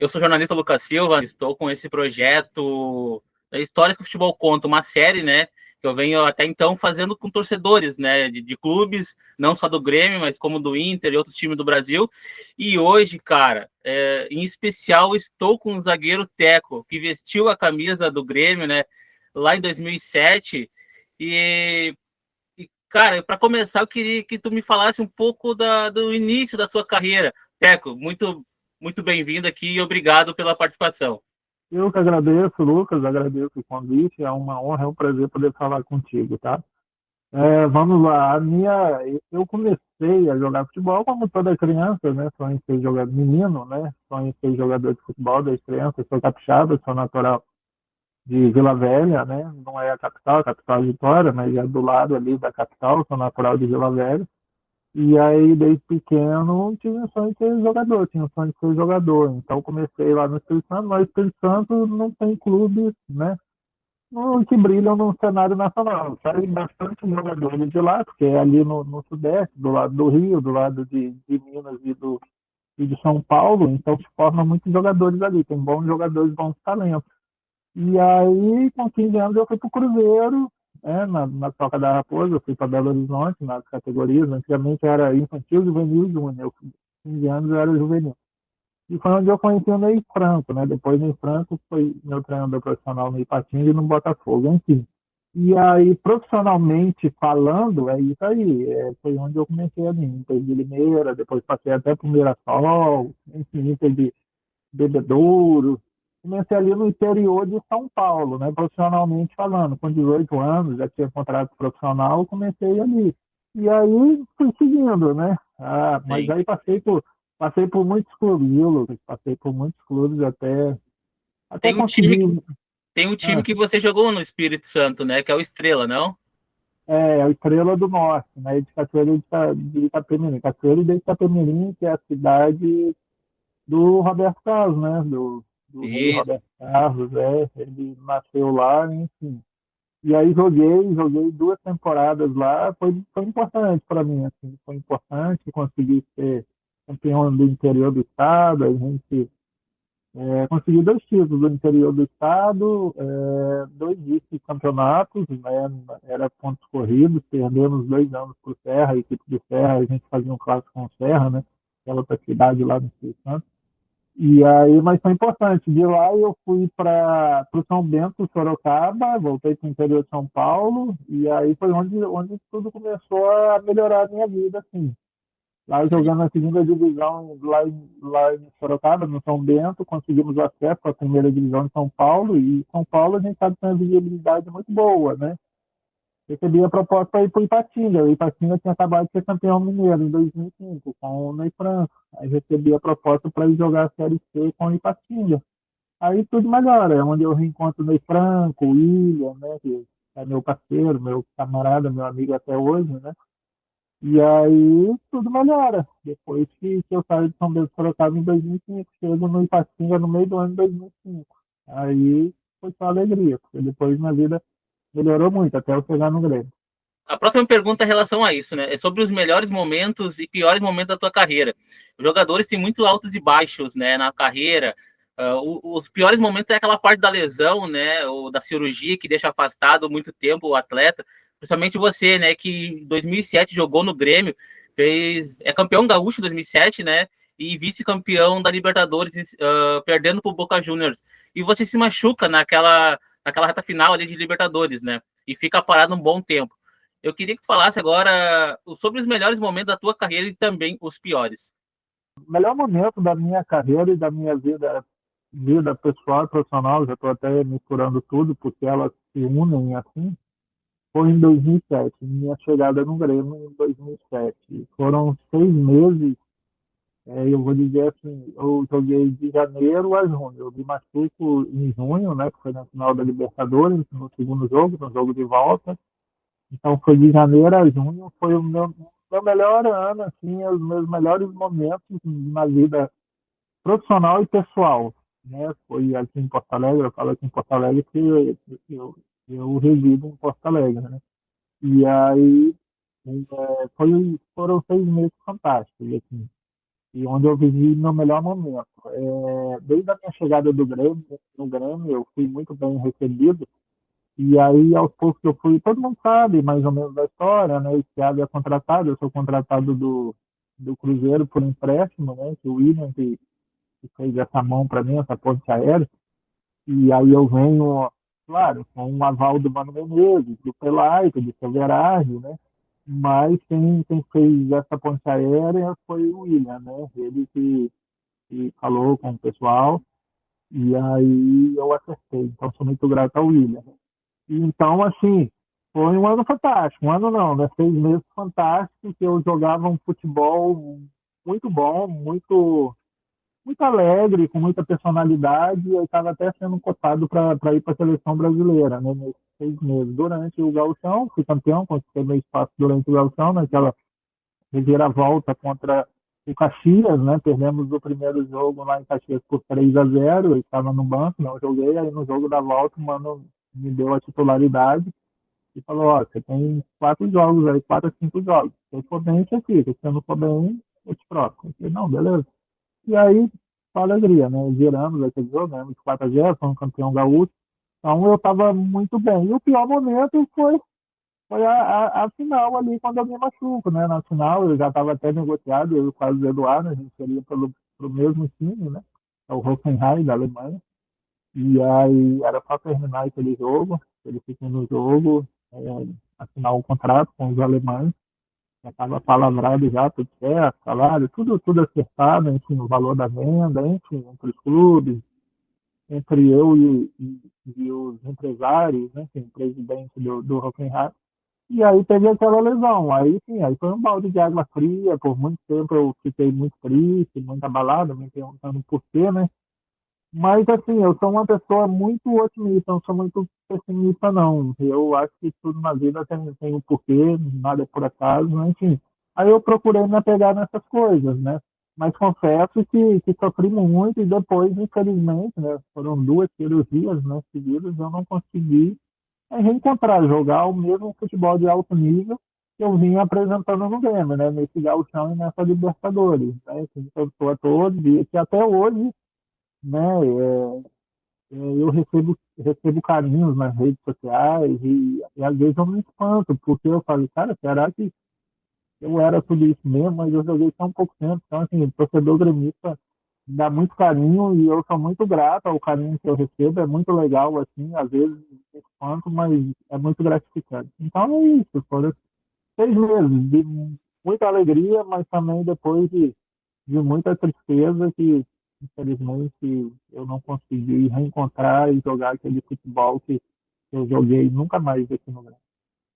Eu sou jornalista Lucas Silva, estou com esse projeto Histórias que o Futebol Conta, uma série, né, que eu venho até então fazendo com torcedores, né, de clubes, não só do Grêmio, mas como do Inter e outros times do Brasil. E hoje, cara, em especial, estou com o zagueiro Teco, que vestiu a camisa do Grêmio, né, lá em 2007. E, cara, para começar, eu queria que tu me falasse um pouco do início da sua carreira. Teco, muito bem-vindo aqui e obrigado pela participação. Eu que agradeço, Lucas, agradeço o convite. É uma honra, é um prazer poder falar contigo, tá? Vamos lá. Eu comecei a jogar futebol como toda criança, né? Sonho em ser jogador menino, né? Sonho em ser jogador de futebol desde criança. Sou capixaba, sou natural de Vila Velha, né? Não é a capital é Vitória, mas é do lado ali da capital. Sou natural de Vila Velha. E aí, desde pequeno, tinha o sonho de ser jogador, tinha o sonho de ser jogador. Então, comecei lá no Espírito Santo, mas o Espírito Santo não tem clube, né? Que brilham no cenário nacional. Saem bastante jogadores de lá, porque é ali no Sudeste, do lado do Rio, do lado de Minas e de São Paulo, então se formam muitos jogadores ali, tem bons jogadores, bons talentos. E aí, com 15 anos, eu fui para o Cruzeiro, na Toca da Raposa, eu fui para Belo Horizonte, nas categorias. Antigamente era infantil, juvenil e júnior. Com 15 anos eu era juvenil. E foi onde eu conheci o Ney Franco, né? Depois Ney Franco foi meu treinador profissional no Ipatinga e no Botafogo, enfim. E aí, profissionalmente falando, é isso aí. Foi onde eu comecei ali, Inter de Limeira, depois passei até para o Mirassol, enfim, Inter de Bebedouro. Comecei ali no interior de São Paulo, né? Profissionalmente falando. Com 18 anos, já tinha contrato profissional, comecei ali. E aí fui seguindo, né? Mas Sim. aí passei por muitos clubes, viu, Lucas? Passei por muitos clubes até Tem um time, conseguir. tem um time Ah, que você jogou no Espírito Santo, né? Que é o Estrela, não? a Estrela do Norte, né? De Cachoeira de Itapemirim. Cachoeira de Itapemirim, que é a cidade do Roberto Carlos, né? Do rei Isso. Roberto Carlos, ele nasceu lá, enfim. E aí joguei 2 temporadas lá, foi importante para mim, assim, foi importante conseguir ser campeão do interior do estado, a gente conseguiu 2 títulos do interior do estado, 2 vice-campeonatos, né? Era pontos corridos, perdemos 2 anos para o Serra, a equipe do Serra, a gente fazia um clássico com o Serra, né? Aquela outra cidade lá no Espírito Santo. E aí, mas foi importante. De lá eu fui para o São Bento, Sorocaba, voltei para o interior de São Paulo, e aí foi onde tudo começou a melhorar a minha vida, assim. Lá Sim. jogando na segunda divisão, lá em Sorocaba, no São Bento, conseguimos o acesso à primeira divisão de São Paulo, e São Paulo a gente sabe que tem uma visibilidade muito boa, né? Recebi a proposta para ir para o Ipatinga. O Ipatinga tinha acabado de ser campeão mineiro em 2005, com o Ney Franco. Aí recebi a proposta para ir jogar a Série C com o Ipatinga. Aí tudo melhora, é onde eu reencontro o Ney Franco, o William, né, que é meu parceiro, meu camarada, meu amigo até hoje, né? E aí tudo melhora. Depois que eu saí de São Bento do Sorocaba em 2005, chego no Ipatinga no meio do ano de 2005. Aí foi só alegria, porque depois minha vida melhorou muito, até eu chegar no Grêmio. A próxima pergunta é em relação a isso, né? É sobre os melhores momentos e piores momentos da tua carreira. Os jogadores têm muito altos e baixos, né, na carreira. Os piores momentos é aquela parte da lesão, né, ou da cirurgia que deixa afastado muito tempo o atleta. Principalmente você, né, que em 2007 jogou no Grêmio, é campeão gaúcho em 2007, né, e vice-campeão da Libertadores, perdendo para o Boca Juniors. E você se machuca naquela reta final ali de Libertadores, né, e fica parado um bom tempo. Eu queria que tu falasse agora sobre os melhores momentos da tua carreira e também os piores. O melhor momento da minha carreira e da minha vida pessoal e profissional, já estou até misturando tudo, porque elas se unem assim, foi em 2007, minha chegada no Grêmio em 2007. Foram 6 meses, eu vou dizer assim, eu joguei de janeiro a junho. Eu me machuco em junho, né, que foi na final da Libertadores, no segundo jogo, no jogo de volta. Então foi de janeiro a junho, foi o meu melhor ano, assim, os meus melhores momentos na vida profissional e pessoal, né? Foi aqui em Porto Alegre, eu falo aqui em Porto Alegre que eu resido em Porto Alegre, né? E aí foram 6 meses fantásticos, assim. e onde eu vivi meu melhor momento. Desde a minha chegada no Grêmio, eu fui muito bem recebido, e aí, aos poucos, eu fui, todo mundo sabe mais ou menos da história, né? O Thiago é contratado, eu sou contratado do Cruzeiro por empréstimo, né? Que o William que fez essa mão para mim, essa ponte aérea, e aí eu venho, claro, com um aval do Mano Menezes, do Pelaito, do Silverardi, né? Mas quem fez essa ponte aérea foi o William, né? Ele que falou com o pessoal, e aí eu acertei. Então, sou muito grato ao William. Então, assim, foi um ano fantástico. Um ano não, né? 6 meses fantásticos, que eu jogava um futebol muito bom, muito alegre, com muita personalidade, e eu estava até sendo cotado para ir para a seleção brasileira, né? Nesses 6 meses. Durante o Gauchão, fui campeão, conquistei meu espaço durante o Gauchão, naquela reviravolta contra o Caxias, né? Perdemos o primeiro jogo lá em Caxias por 3-0, eu estava no banco, não joguei, aí no jogo da volta o mano me deu a titularidade e falou, ó, você tem 4 jogos aí, 4 a 5 jogos. Se eu for bem, você fica. Se eu não for bem, eu te troco. Eu falei, não, beleza. E aí, só alegria, né? Viramos aquele jogo, ganhamos de 4-0, fomos campeão gaúcho. Então eu estava muito bem. E o pior momento foi a final ali, quando eu me machuco, né? Na final, eu já estava até negociado, eu e o Carlos Eduardo, a gente seria pro mesmo time, né? É o Hoffenheim da Alemanha. E aí era só terminar aquele jogo, ele fica no jogo, assinar um contrato com os alemães, já estava palavrado já, tudo certo, salário, tudo acertado, enfim, o valor da venda, enfim, entre os clubes, entre eu e os empresários, né, enfim, o presidente do Hoffenheim. E aí teve aquela lesão. Aí sim, aí foi um balde de água fria. Por muito tempo eu fiquei muito triste, muito abalado, me perguntando por quê, né? Mas assim, eu sou uma pessoa muito otimista, não sou muito pessimista, não. Eu acho que tudo na vida tem um porquê, nada é por acaso, né? Enfim. Aí eu procurei me apegar nessas coisas, né? Mas confesso que sofri muito e depois, infelizmente, né? Foram 2 cirurgias, né, seguidas, eu não consegui reencontrar, jogar o mesmo futebol de alto nível que eu vinha apresentando no Grêmio, né? Nesse Gauchão e nessa Libertadores, né? Que eu estou a todos e que até hoje, né? Eu recebo carinhos nas redes sociais e às vezes eu me espanto, porque eu falo, cara, será que eu era tudo isso mesmo? Mas eu joguei tão pouco tempo. Então, assim, o torcedor gremista dá muito carinho e eu sou muito grato ao carinho que eu recebo. É muito legal, assim, às vezes me espanto, mas é muito gratificante. Então é isso, foram 6 meses de muita alegria, mas também depois de muita tristeza que, infelizmente, eu não consegui reencontrar e jogar aquele futebol que eu joguei nunca mais aqui no Brasil.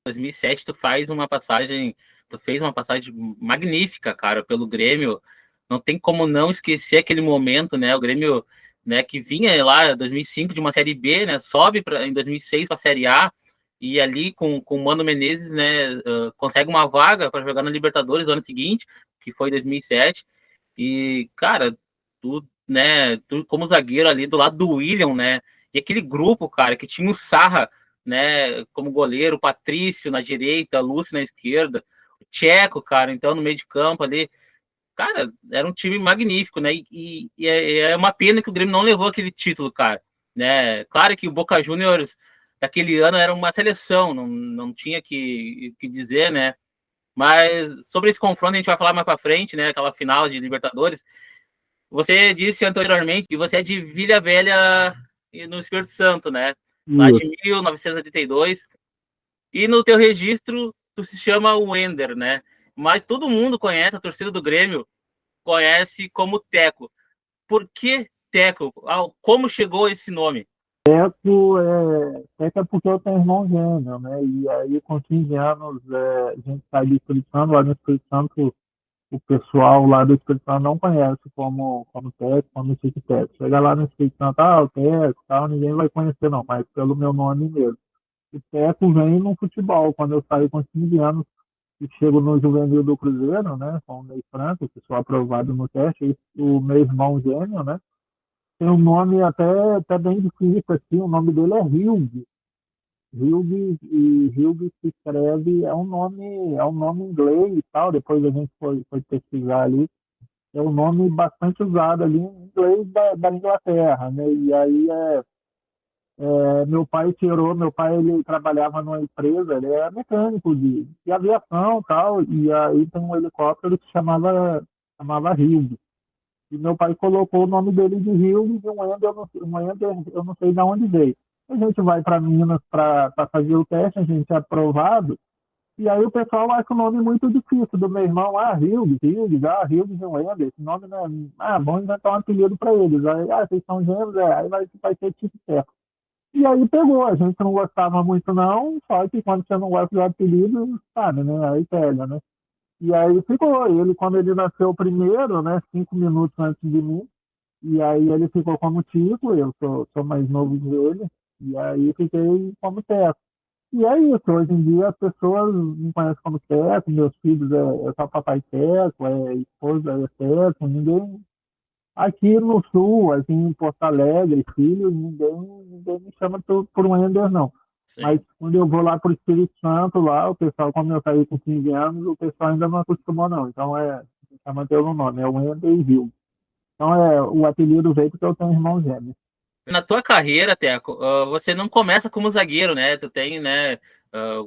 2007 tu fez uma passagem magnífica, cara, pelo Grêmio. Não tem como não esquecer aquele momento, né? O Grêmio, né, que vinha lá em 2005 de uma Série B, né, sobe em 2006 para a Série A e ali com o Mano Menezes, né, consegue uma vaga para jogar na Libertadores no ano seguinte, que foi 2007. E, cara, tu como zagueiro ali do lado do William, né? E aquele grupo, cara, que tinha o Sarra, né, como goleiro, o Patrício na direita, Lúcio na esquerda, o Tcheco, cara, então no meio de campo ali, cara, era um time magnífico, né? E é uma pena que o Grêmio não levou aquele título, cara, né? Claro que o Boca Juniors daquele ano era uma seleção, não tinha que dizer, né? Mas sobre esse confronto a gente vai falar mais para frente, né? Aquela final de Libertadores. Você disse anteriormente que você é de Vila Velha no Espírito Santo, né? Lá de Isso. 1982. E no teu registro, tu se chama Wender, né? Mas todo mundo conhece, a torcida do Grêmio conhece como Teco. Por que Teco? Como chegou esse nome? É porque eu tenho irmão gêmeo, né? E aí, com 15 anos, a gente sai do Espírito Santo, lá no Espírito Santo, o pessoal lá do Espírito Santo não conhece como Teco, como Chique Teco. Chega lá no Espírito Santo, o Teco, tal, ninguém vai conhecer, não, mas pelo meu nome mesmo. O Teco vem no futebol. Quando eu saí com 15 anos e chego no juvenil do Cruzeiro, né, com o Ney Franco, que sou aprovado no teste, e o meu irmão gêmeo, né, tem um nome até bem difícil, assim, o nome dele é Hilg. Hilg, e Hilg se escreve, é um nome inglês e tal, depois a gente foi pesquisar ali, é um nome bastante usado ali em inglês da Inglaterra, né? E aí meu pai ele trabalhava numa empresa, ele era mecânico de aviação e tal, e aí tem um helicóptero que chamava Hughes. E meu pai colocou o nome dele de Hughes e um Ender, eu não sei de onde veio. A gente vai para Minas para fazer o teste, a gente é aprovado, e aí o pessoal acha o nome muito difícil do meu irmão. Hughes e um Ender, esse nome não é... Ah, vamos inventar um apelido para eles. Aí, vocês são gêmeos, aí vai ser tipo certo. E aí pegou, a gente não gostava muito não, só que quando você não gosta do apelido, sabe, né? Aí pega, né? E aí ficou, ele quando ele nasceu primeiro, né, 5 minutos antes de mim, e aí ele ficou como Tico, eu sou mais novo que ele, e aí fiquei como Teco. E é isso, hoje em dia as pessoas me conhecem como Teco, meus filhos é só papai Teco, esposa é Teco, ninguém. Aqui no sul, aqui em Porto Alegre, filho, ninguém me chama por um Ender, não. Mas Sim. quando eu vou lá para o Espírito Santo, lá, o pessoal, como eu saí com 15 anos, o pessoal ainda não acostumou, não. Então, chama pelo nome, é o Ender e Gil. Então, o apelido veio porque eu tenho um irmão gêmeo. Na tua carreira, Teco, você não começa como zagueiro, né? Tu tem, né,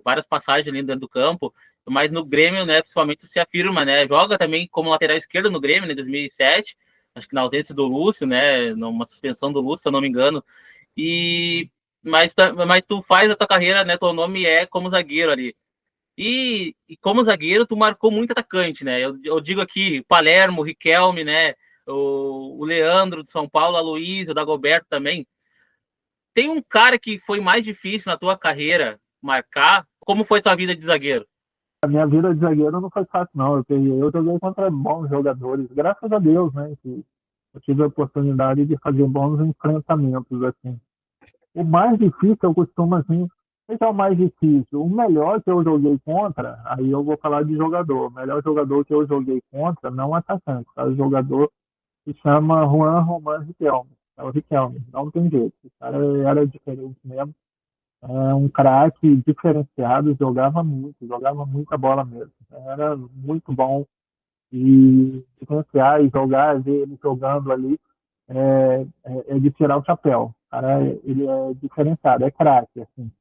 várias passagens ali dentro do campo, mas no Grêmio, né, principalmente tu se afirma, né? Joga também como lateral esquerdo no Grêmio, né, em 2007, acho que na ausência do Lúcio, né, numa suspensão do Lúcio, se eu não me engano. E mas tu faz a tua carreira, né? Teu nome é como zagueiro ali. E como zagueiro, tu marcou muito atacante, né? Eu digo aqui, Palermo, Riquelme, né? O Leandro de São Paulo, a Luiz, o Dagoberto também. Tem um cara que foi mais difícil na tua carreira marcar? Como foi tua vida de zagueiro? A minha vida de zagueiro não foi fácil, não. Eu joguei contra bons jogadores, graças a Deus, né? Que eu tive a oportunidade de fazer bons enfrentamentos, assim. O mais difícil, eu costumo assim, esse é o mais difícil. O melhor que eu joguei contra, aí eu vou falar de jogador. O melhor jogador que eu joguei contra, não atacante, tá? O jogador se chama Juan Román Riquelme. É o Riquelme, não tem jeito. O cara era diferente mesmo. É um craque diferenciado, jogava muita bola mesmo. Era muito bom e diferenciar e jogar, ver ele jogando ali é de tirar o chapéu. O cara, ele é diferenciado, é craque, assim,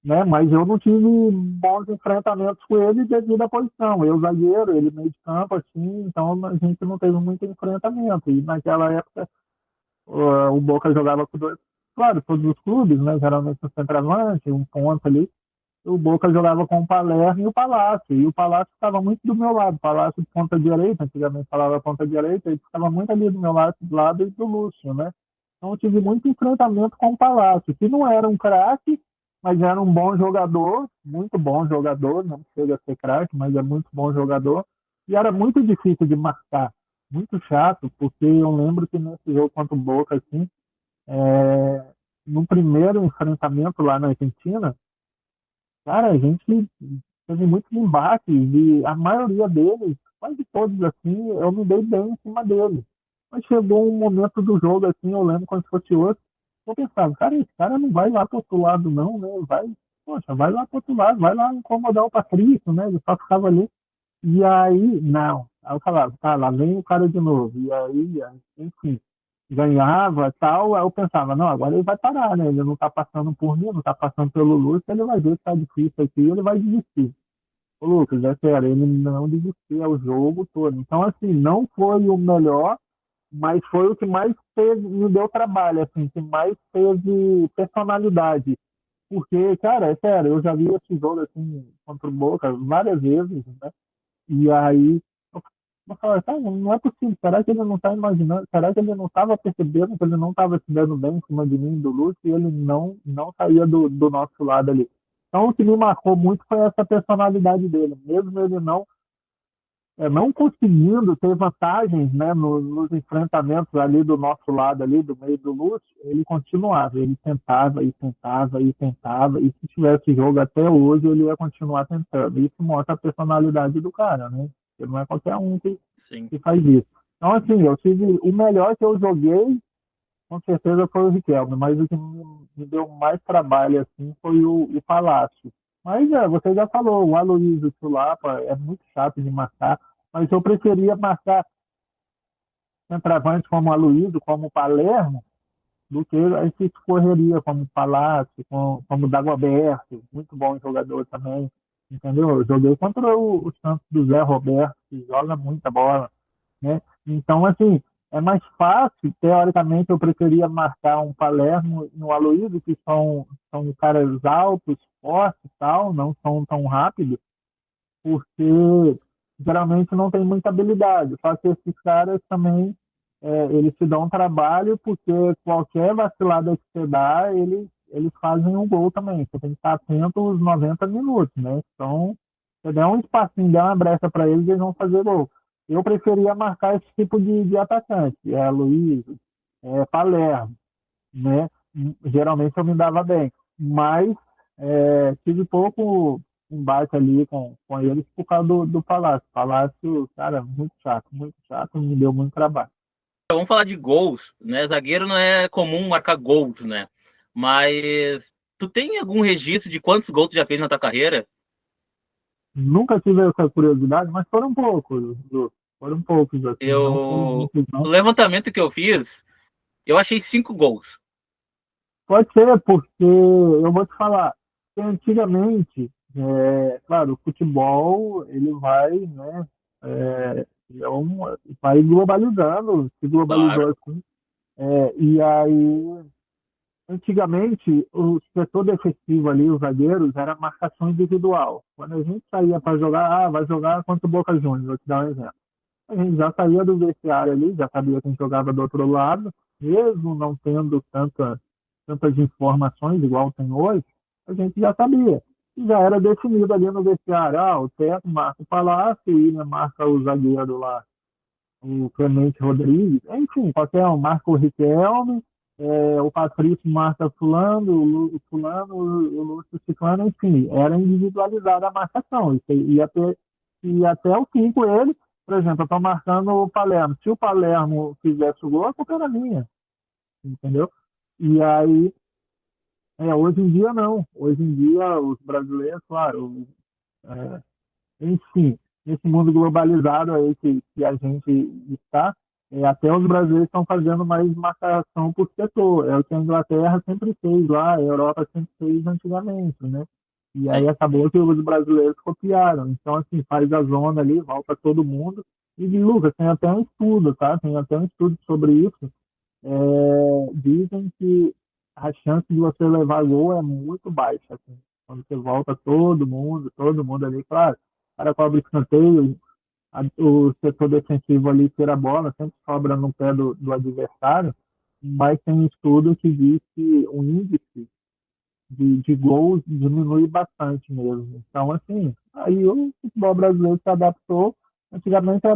né? Mas eu não tive bons enfrentamentos com ele devido à posição. Eu zagueiro, ele meio de campo, assim, então a gente não teve muito enfrentamento. E naquela época o Boca jogava com dois, claro, todos os clubes, né? Geralmente um centroavante, um ponta ali. O Boca jogava com o Palermo e o Palácio. E o Palácio ficava muito do meu lado. O Palácio de ponta direita, antigamente falava ponta direita, ele ficava muito ali do meu lado e do Lúcio, né? Então eu tive muito enfrentamento com o Palácio, que não era um craque, mas era um bom jogador, muito bom jogador, não chega a ser craque, mas é muito bom jogador. E era muito difícil de marcar, muito chato, porque eu lembro que nesse jogo contra o Boca, assim, no primeiro enfrentamento lá na Argentina, cara, a gente teve muitos embates e a maioria deles, quase todos assim, eu me dei bem em cima deles. Mas chegou um momento do jogo, assim, eu lembro quando fosse outro, eu pensava, cara, esse cara não vai lá pro outro lado não, né? Poxa, vai lá pro outro lado, vai lá incomodar o Patrício, né? Ele só ficava ali. E aí, não. Aí eu falava, tá, lá vem o cara de novo. E aí, enfim, ganhava tal. Aí eu pensava, não, agora ele vai parar, né? Ele não tá passando por mim, não tá passando pelo Lúcio, ele vai ver que tá difícil aqui, ele vai desistir. Ô, Lucas, é sério, ele não desistia o jogo todo. Então, assim, não foi o melhor, mas foi o que mais me deu trabalho, assim, que mais teve personalidade. Porque, cara, é sério, eu já vi esse jogo, assim, contra o Boca várias vezes, né? E aí, eu falei, tá, não é possível. Será que ele não está imaginando? Será que ele não estava percebendo que ele não estava se dando bem em cima de mim, do Lúcio, e ele não saía do nosso lado ali? Então, o que me marcou muito foi essa personalidade dele. Mesmo ele não conseguindo ter vantagens, né, nos enfrentamentos ali do nosso lado, ali do meio do Lúcio, ele continuava, ele tentava e tentava e tentava, e se tivesse jogo até hoje, ele ia continuar tentando. Isso mostra a personalidade do cara, né? Porque não é qualquer um Sim. que faz isso. Então, assim, eu tive o melhor que eu joguei, com certeza foi o Riquelme, mas o que me deu mais trabalho assim foi o Palácio. Mas você já falou, o Aloysio Chulapa é muito chato de marcar, mas eu preferia marcar. centroavantes como o Aloysio, como o Palermo, do que a gente correria como o Palácio, como o Dagoberto, muito bom jogador também, entendeu? Eu joguei contra o Santos do Zé Roberto, que joga muita bola, né? Então, assim, é mais fácil, teoricamente, eu preferia marcar um Palermo e um Aloysio, que são caras altos, fortes e tal, não são tão rápidos, porque geralmente não tem muita habilidade. Só que esses caras também, eles te dão um trabalho, porque qualquer vacilada que você dá, eles fazem um gol também. Você tem que estar atento os 90 minutos, né? Então, você der um espacinho, der uma brecha para eles, eles vão fazer gol. Eu preferia marcar esse tipo de atacante, Luiz, Palermo, né? Geralmente eu me dava bem, mas tive pouco embate ali com eles por causa do Palácio. Palácio, cara, muito chato, me deu muito trabalho. Vamos falar de gols, né? Zagueiro não é comum marcar gols, né? Mas tu tem algum registro de quantos gols tu já fez na tua carreira? Nunca tive essa curiosidade, mas foram poucos, Lu. Foram poucos, assim, não foram Eu, muitos, o não. levantamento que eu fiz, eu achei 5 gols. Pode ser, porque eu vou te falar, que antigamente, claro, o futebol, ele vai, né, vai globalizando, se globalizou Claro. assim, e aí, antigamente, o setor defensivo ali, os zagueiros, era marcação individual. Quando a gente saía para jogar, vai jogar contra o Boca Juniors, vou te dar um exemplo. A gente já saía do vestiário ali, já sabia quem jogava do outro lado, mesmo não tendo tantas informações igual tem hoje, a gente já sabia. E já era definido ali no vestiário, o Teto marca o Palácio, o William marca o zagueiro lá, o Clemente Rodrigues, enfim, qualquer um, marca o Riquelme, o Patrício marca fulano, o fulano, o Lúcio Ciclano, enfim, era individualizada a marcação, e até o fim com ele, por exemplo, eu estou marcando o Palermo, se o Palermo fizesse o gol, a culpa era minha, entendeu? E aí, hoje em dia não, hoje em dia os brasileiros, claro, é, enfim, nesse mundo globalizado aí que a gente está, até os brasileiros estão fazendo mais marcação por setor. É o que a Inglaterra sempre fez lá, a Europa sempre fez antigamente, né? E aí Sim. acabou que os brasileiros copiaram. Então, assim, faz a zona ali, volta todo mundo. E, Lucas, tem até um estudo, tá? Tem até um estudo sobre isso. Dizem que a chance de você levar gol é muito baixa, assim. Quando você volta todo mundo ali, claro, o cara cobre escanteio, o setor defensivo ali tira a bola, sempre sobra no pé do adversário, mas tem um estudo que diz que o índice de gols diminui bastante mesmo. Então, assim, aí o futebol brasileiro se adaptou. Antigamente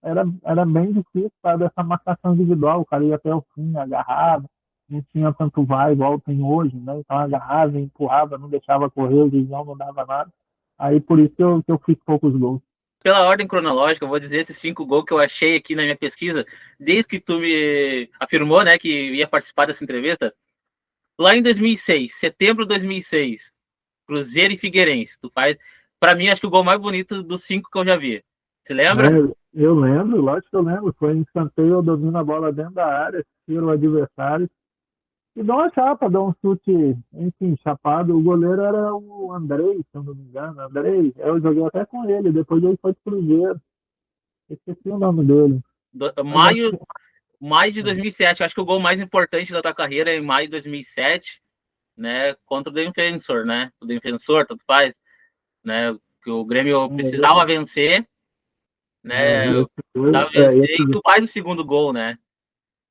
era bem difícil, sabe, essa marcação individual, o cara ia até o fim, agarrava, não tinha tanto vai igual tem hoje, né? Então agarrava, empurrava, não deixava correr, o Guizão não dava nada. Aí por isso que eu fiz poucos gols. Pela ordem cronológica, eu vou dizer esses 5 gols que eu achei aqui na minha pesquisa, desde que tu me afirmou, né, que ia participar dessa entrevista. Lá em 2006, setembro de 2006, Cruzeiro e Figueirense. Tu faz, para mim, acho que o gol mais bonito dos 5 que eu já vi. Se lembra? Eu lembro, lógico que eu lembro, foi em escanteio, eu domino a bola dentro da área, tiro o adversário, e dá uma chapa, dá um chute, enfim, chapado. O goleiro era o Andrei, se eu não me engano. Andrei, eu joguei até com ele, depois ele foi pro Cruzeiro. Esqueci o nome dele. Mas Maio, maio de 2007. Acho que o gol mais importante da tua carreira é em maio de 2007, né? Contra o Defensor, né? O Defensor, tanto faz, né? Que o Grêmio precisava vencer, né? Precisava vencer e tu faz o segundo gol, né?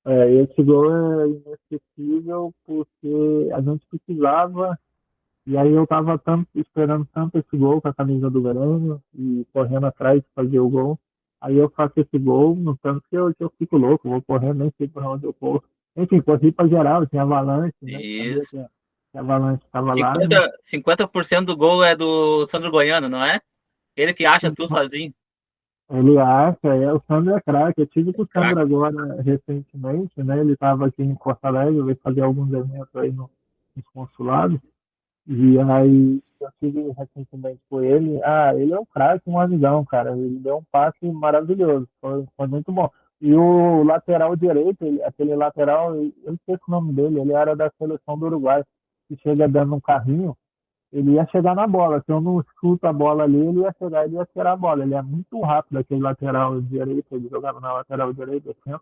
esse gol é inesquecível porque a gente precisava, e aí eu estava esperando tanto esse gol com a camisa do Grêmio e correndo atrás de fazer o gol. Aí eu faço esse gol, no tanto que eu fico louco, vou correndo, nem sei para onde eu corro. Enfim, corri para geral, tinha avalanche, né? Sabia Isso. que a avalanche estava lá, né? 50% do gol é do Sandro Goiano, não é? Ele que acha tudo sozinho. Ele acha, o Sandro é craque. Eu tive com o Sandro Craque. agora recentemente, né? Ele estava aqui em Porto Alegre, veio fazer alguns eventos aí nos consulados. E aí eu tive recentemente com ele. Ele é um craque, um amigão, cara. Ele deu um passe maravilhoso. Foi muito bom. E o lateral direito, aquele lateral, eu esqueci o nome dele, ele era da seleção do Uruguai, que chega dando um carrinho, ele ia chegar na bola. Se eu não chuto a bola ali, ele ia chegar, ele ia tirar a bola. Ele é muito rápido, aquele lateral direito, ele jogava na lateral direita, assim, ó.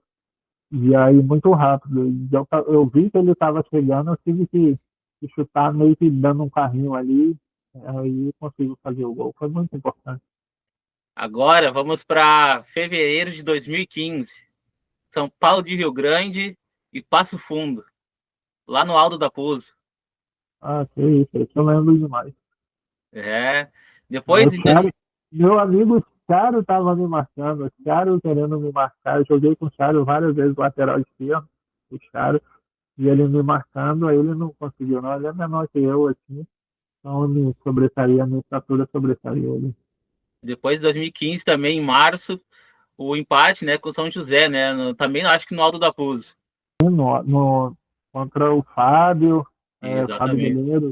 E aí, muito rápido. E eu vi que ele estava chegando, eu tive que chutar meio que dando um carrinho ali, aí consigo fazer o gol. Foi muito importante. Agora vamos para fevereiro de 2015. São Paulo de Rio Grande e Passo Fundo, lá no Alto da Pouso. Ah, que isso eu lembro demais. É. O Depois, Charo, meu amigo Charo estava me marcando, o Charo querendo me marcar. Eu joguei com o Charo várias vezes, lateral esquerdo, o Charo, e ele me marcando, aí ele não conseguiu, não. Ele é menor que eu, assim, então eu me sobressaía, a minha estatura sobressaía ele. depois de 2015, também em março, o empate, né, com o São José, né, também acho que no Alto da Pouso. Contra o Fábio, Fábio Exatamente. Goleiro,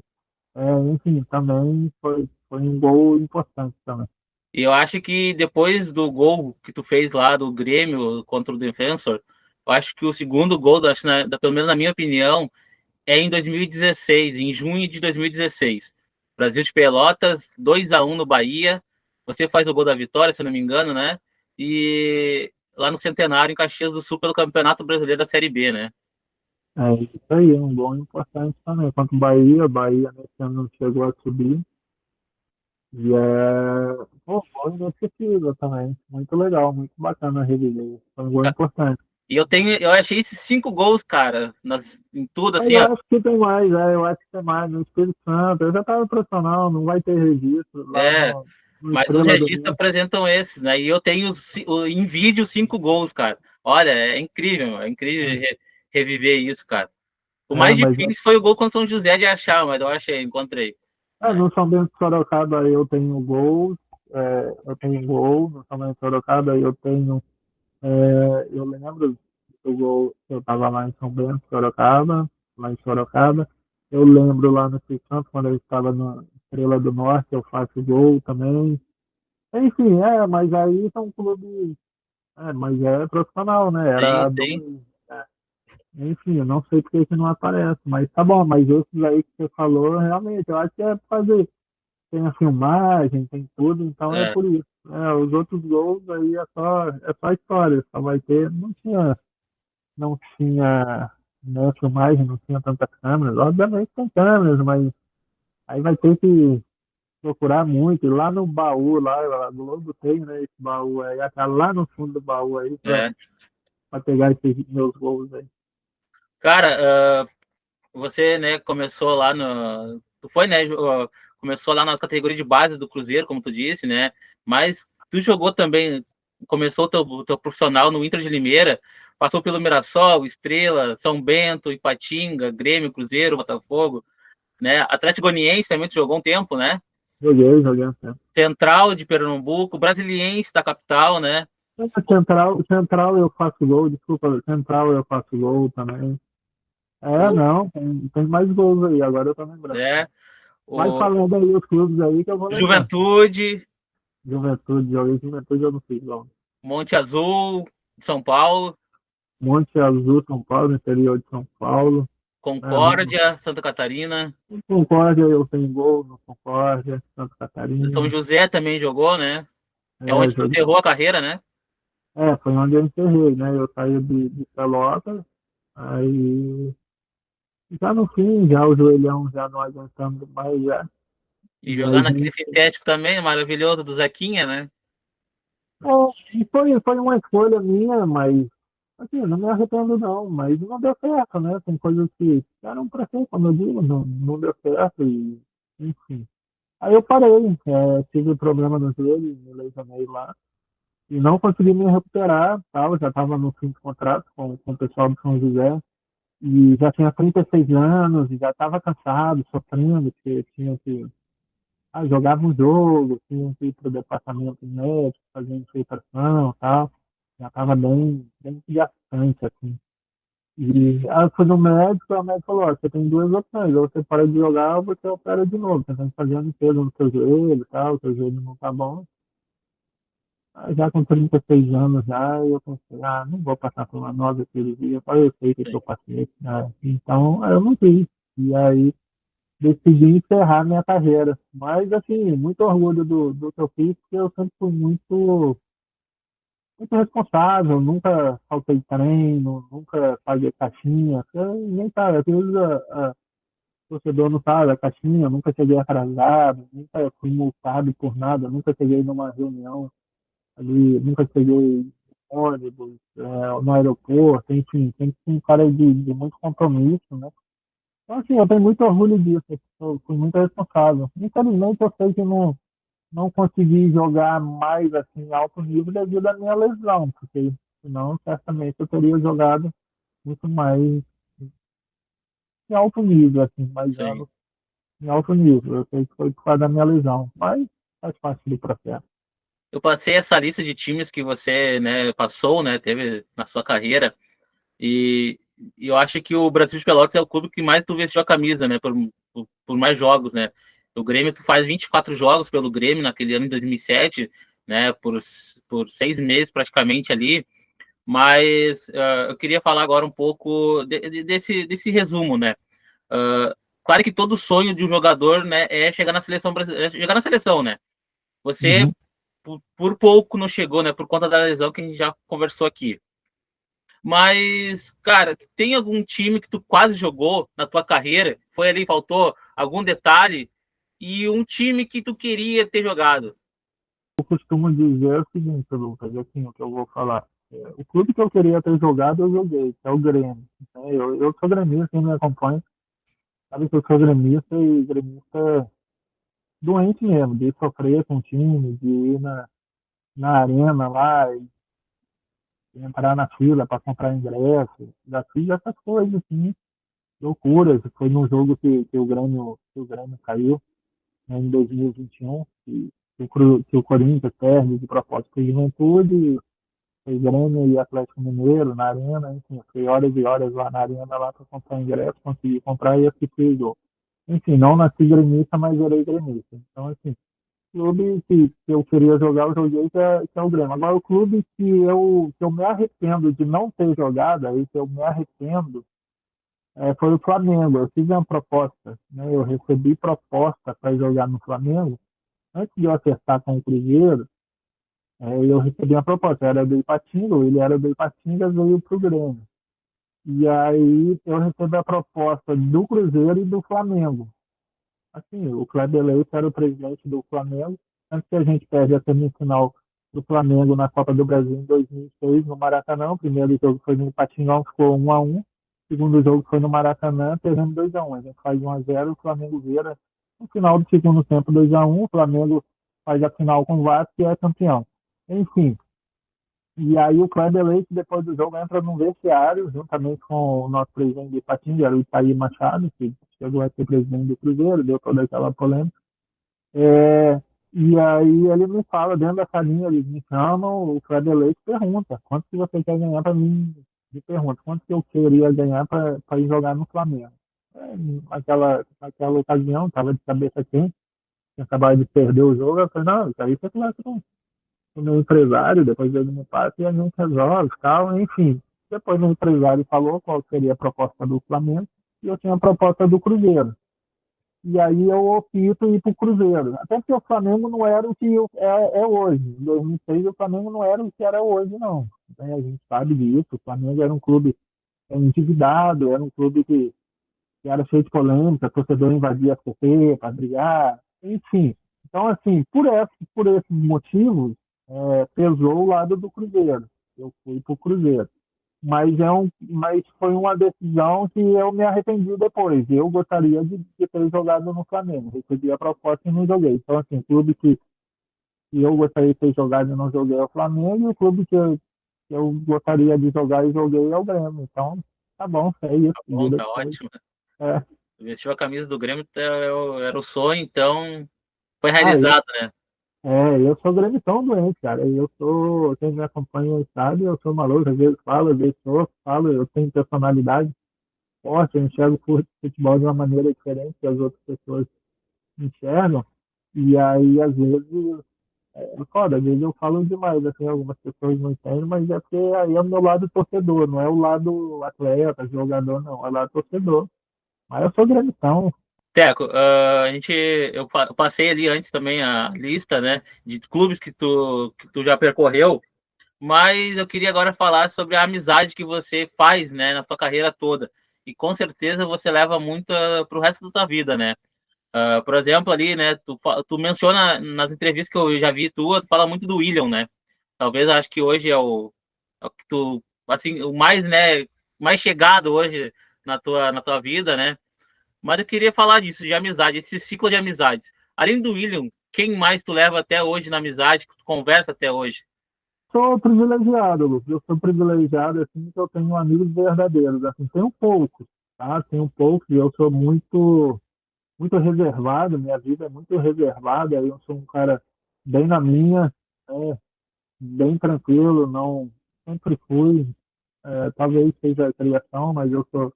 enfim, também foi um gol importante também. E eu acho que depois do gol que tu fez lá do Grêmio contra o Defensor, eu acho que o segundo gol, acho, pelo menos na minha opinião, é em 2016, em junho de 2016. Brasil de Pelotas, 2-1 no Bahia. Você faz o gol da vitória, se eu não me engano, né? E lá no Centenário, em Caxias do Sul, pelo Campeonato Brasileiro da Série B, né? É isso aí, um gol importante também. Contra o Bahia nesse ano não chegou a subir. E pô, gol inesquecível também. Muito legal, muito bacana reviver. Foi um gol importante. E eu achei esses 5 gols, cara, em tudo, Mas assim, eu ó. acho que tem mais, eu acho que tem mais. No Espírito Santo, eu já estava profissional, não vai ter registro lá É, no mas os Estrela do registros Norte. apresentam esses, né? E eu tenho em vídeo 5 gols, cara. Olha, é incrível reviver isso, cara. O É, mais mas difícil foi o gol contra São José de achar, mas eu achei, encontrei. Né? no São Bento de Sorocaba eu tenho gol, eu tenho gol, no São Bento de Sorocaba eu tenho. Eu lembro do gol, eu estava lá em São Bento, Sorocaba, lá em Sorocaba. Eu lembro lá no Espírito Santo, quando eu estava na Estrela do Norte, eu faço gol também. Enfim, mas aí são clubes, mas é profissional, né? Sim, Era sim. dois, é, enfim, eu não sei porque que não aparece, mas tá bom, mas esses aí que você falou, realmente, eu acho que é pra fazer, tem a filmagem, tem tudo, então é É, por isso. Os outros gols aí é só história, só vai ter, não tinha, né, filmagem, não tinha tantas câmeras. Obviamente tem câmeras, mas aí vai ter que procurar muito. E lá no baú, lá, a Globo tem, né, esse baú aí, tá lá no fundo do baú aí é. pra pegar esses meus gols aí. Cara, você, né, começou lá no. Tu foi, né? Começou lá na categoria de base do Cruzeiro, como tu disse, né? Mas tu jogou também, começou o teu profissional no Inter de Limeira, passou pelo Mirassol, Estrela, São Bento, Ipatinga, Grêmio, Cruzeiro, Botafogo, né? Atlético Goianiense também tu jogou um tempo, né? Joguei um tempo. Central de Pernambuco, Brasiliense da capital, né? Central eu faço gol, desculpa, Central eu faço gol também. O, Não, tem mais gols aí, agora eu tô lembrando. né? Mas O falando aí os clubes aí que eu vou lembrar. Juventude, Juventude eu não fiz gol. Monte Azul, São Paulo, Monte Azul, São Paulo, interior de São Paulo. Vamos. Concórdia, Santa Catarina. Concórdia, eu tenho gol no Concórdia, Santa São Catarina. José também jogou, né? É onde tu Joguei. encerrou a carreira, né? Foi onde eu encerrei, né? Eu saí de Pelotas, aí já no fim, já o joelhão já não aguentando mais já. E E jogar aí, naquele sintético também, maravilhoso do Zequinha, né? e foi uma escolha minha, mas assim, não me arrependo não, mas não deu certo, né? Tem coisas que eram para ser, como eu digo, não deu certo e enfim. Aí eu parei, tive problema no joelho, me lesionei lá e não consegui me recuperar, tal, já estava no fim de contrato com o pessoal do São José e já tinha 36 anos e já estava cansado, sofrendo, porque tinha que jogava um jogo, tinha que ir para o departamento médico, fazer infiltração e tal. Já estava bem desgastante, assim. E aí eu fui no médico, e o médico falou, ó, você tem duas opções, ou você para de jogar ou você opera de novo. Você tem que fazer a limpeza no seu joelho e tal, o seu joelho não tá bom. Já com 36 anos, já eu pensei, não vou passar por uma nova cirurgia, só eu sei que eu passei, né? Então, eu não fiz. E aí, decidi encerrar minha carreira. Mas, assim, muito orgulho do que eu fiz, porque eu sempre fui muito responsável, nunca faltei treino, nunca paguei caixinha, nem sabe, às vezes o torcedor não sabe a caixinha, nunca cheguei atrasado, nunca fui multado por nada, nunca cheguei numa reunião ali, nunca cheguei em ônibus, no aeroporto, enfim, sempre fui um cara de muito compromisso, né? Então, assim, eu tenho muito orgulho disso, eu fui muito responsável. Infelizmente, eu sei que não consegui jogar mais assim em alto nível devido à minha lesão, porque senão certamente eu teria jogado muito mais em alto nível, assim, mais Sim. anos em alto nível. Eu sei que foi por causa da minha lesão, mas faz parte do processo. Eu passei essa lista de times que você, né, passou, né, teve na sua carreira, e, e eu acho que o Brasil de Pelotas é o clube que mais tu vestiu a camisa, né, por mais jogos, né. O Grêmio, tu faz 24 jogos pelo Grêmio naquele ano de 2007, né, por 6 meses praticamente ali, mas eu queria falar agora um pouco desse resumo, né. Claro que todo sonho de um jogador, né, é chegar na seleção brasileira, é chegar na seleção, né. Você Uhum. por pouco não chegou, né? Por conta da lesão que a gente já conversou aqui. Mas, cara, tem algum time que tu quase jogou na tua carreira? Foi ali, faltou algum detalhe? E um time que tu queria ter jogado? Eu costumo dizer o seguinte, Lucas, assim, o que eu vou falar. O clube que eu queria ter jogado, eu joguei, que é o Grêmio. Né? Eu sou gremista, quem me acompanha sabe que eu sou gremista e gremista doente mesmo, de sofrer com o time, de ir na arena lá e entrar na fila para comprar ingresso, já fiz essas coisas, assim, loucuras. Foi num jogo que o Grêmio caiu, né, em 2021, que o Corinthians perde de propósito para o Juventude, foi Grêmio e Atlético Mineiro na arena, enfim, foi horas e horas lá na arena lá para comprar ingresso, consegui comprar e assisti o jogo. Enfim, não nasci gremista, mas virei gremista. Então, assim, clube que eu queria jogar, eu joguei, que é o Grêmio. Agora, o clube que eu me arrependo de não ter jogado, aí que eu me arrependo, foi o Flamengo. Eu fiz uma proposta, né? Eu recebi proposta para jogar no Flamengo. Antes de eu acertar com o Cruzeiro, eu recebi uma proposta. Era do Ipatinga, ele era do Ipatinga, veio para o Grêmio. E aí eu recebi a proposta do Cruzeiro e do Flamengo. Assim, o Kleber Leite era o presidente do Flamengo, antes que a gente perde a semifinal do Flamengo na Copa do Brasil em 2006, no Maracanã. O primeiro jogo foi no Patingão, ficou 1-1. O segundo jogo foi no Maracanã, perdendo 2-1. A gente faz 1-0, o Flamengo vira no final do segundo tempo 2-1. O Flamengo faz a final com o Vasco e é campeão. Enfim, e aí o Kleber Leite, depois do jogo, entra num vestiário, juntamente com o nosso presidente de Patinga, era o Itaí Machado, que chegou a ser presidente do Cruzeiro, deu toda aquela polêmica. E aí ele me fala, dentro da salinha, eles me chamam, o Kleber Leite pergunta, quanto que você quer ganhar para mim? Me pergunta, quanto que eu queria ganhar para ir jogar no Flamengo? Naquela ocasião, estava de cabeça quente, tinha acabado de perder o jogo, eu falei, não, isso aí você conversa o meu empresário, depois ele me passa e a gente resolve, tal, enfim. Depois o empresário falou qual seria a proposta do Flamengo e eu tinha a proposta do Cruzeiro. E aí eu opto ir para o Cruzeiro. Até porque o Flamengo não era o que é hoje. Em 2006 o Flamengo não era o que era hoje, não. Então, a gente sabe disso. O Flamengo era um clube endividado, era um clube que era cheio de polêmica, torcedor invadia a CT para brigar, enfim. Então, assim, por esses motivos, pesou o lado do Cruzeiro. Eu fui para o Cruzeiro. Mas foi uma decisão que eu me arrependi depois. Eu gostaria de ter jogado no Flamengo. Recebi a proposta e não joguei. Então, assim, o clube que eu gostaria de ter jogado e não joguei é o Flamengo, e o clube que eu gostaria de jogar e joguei é o Grêmio. Então, tá bom, é isso. Tá bom, Vida tá que segue. ótimo. É. Vestiu a camisa do Grêmio, era o sonho, então foi Ah, realizado, né? eu sou gremistão doente, cara. Quem me acompanha sabe, eu sou maluco, às vezes falo, às vezes falo, eu tenho personalidade forte, eu enxergo o futebol de uma maneira diferente que as outras pessoas enxergam. E aí, às vezes, É foda, às vezes eu falo demais, assim, algumas pessoas não entendem, mas é porque aí é o meu lado torcedor, não é o lado atleta, jogador, não, é o lado torcedor. Mas eu sou grandão. Teco, eu passei ali antes também a lista, né, de clubes que tu já percorreu, mas eu queria agora falar sobre a amizade que você faz, né, na sua carreira toda. E com certeza você leva muito para o resto da tua vida, né? Por exemplo, ali, né, tu menciona nas entrevistas que eu já vi tu fala muito do William, né? Talvez acho que hoje é o que tu, assim, o mais, né, mais chegado hoje na tua vida, né? Mas eu queria falar disso, de amizade, esse ciclo de amizades. Além do William, quem mais tu leva até hoje na amizade, que tu conversa até hoje? Sou privilegiado, Lucas. Eu sou privilegiado, assim, que eu tenho amigos verdadeiros. Assim, tenho poucos, tá? Tenho poucos e eu sou muito reservado. Minha vida é muito reservada. Eu sou um cara bem na minha, né? Bem tranquilo. Não, sempre fui. Talvez seja a criação, mas sou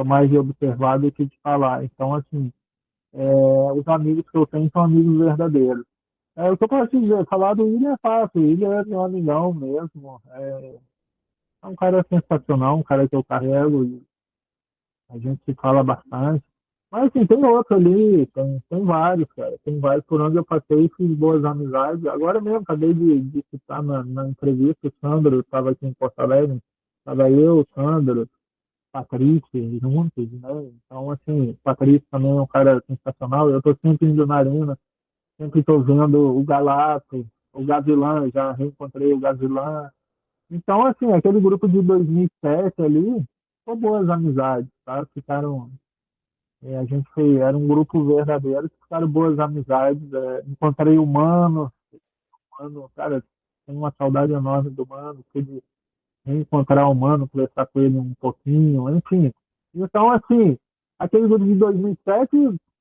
mais de observar do que de falar. Então, assim, os amigos que eu tenho são amigos verdadeiros. O que eu posso dizer, falar do William é fácil. O William é meu amigão mesmo. É um cara sensacional, um cara que eu carrego e a gente se fala bastante. Mas assim, tem outro ali, tem vários, cara. Tem vários por onde eu passei e fiz boas amizades. Agora mesmo, acabei de citar na entrevista, o Sandro estava aqui em Porto Alegre. Estava eu, o Sandro, Patrícia, juntos, né? Então, assim, Patrícia também é um cara sensacional. Eu estou sempre indo na arena, sempre estou vendo o Galato, o Gavilã, já reencontrei o Gavilã. Então, assim, aquele grupo de 2007 ali, foi boas amizades, tá? A gente era um grupo verdadeiro, ficaram boas amizades. Encontrei o Mano, cara, tenho uma saudade enorme do Mano, pude reencontrar o Mano, conversar com ele um pouquinho, enfim. Então, assim, aquele grupo de 2007,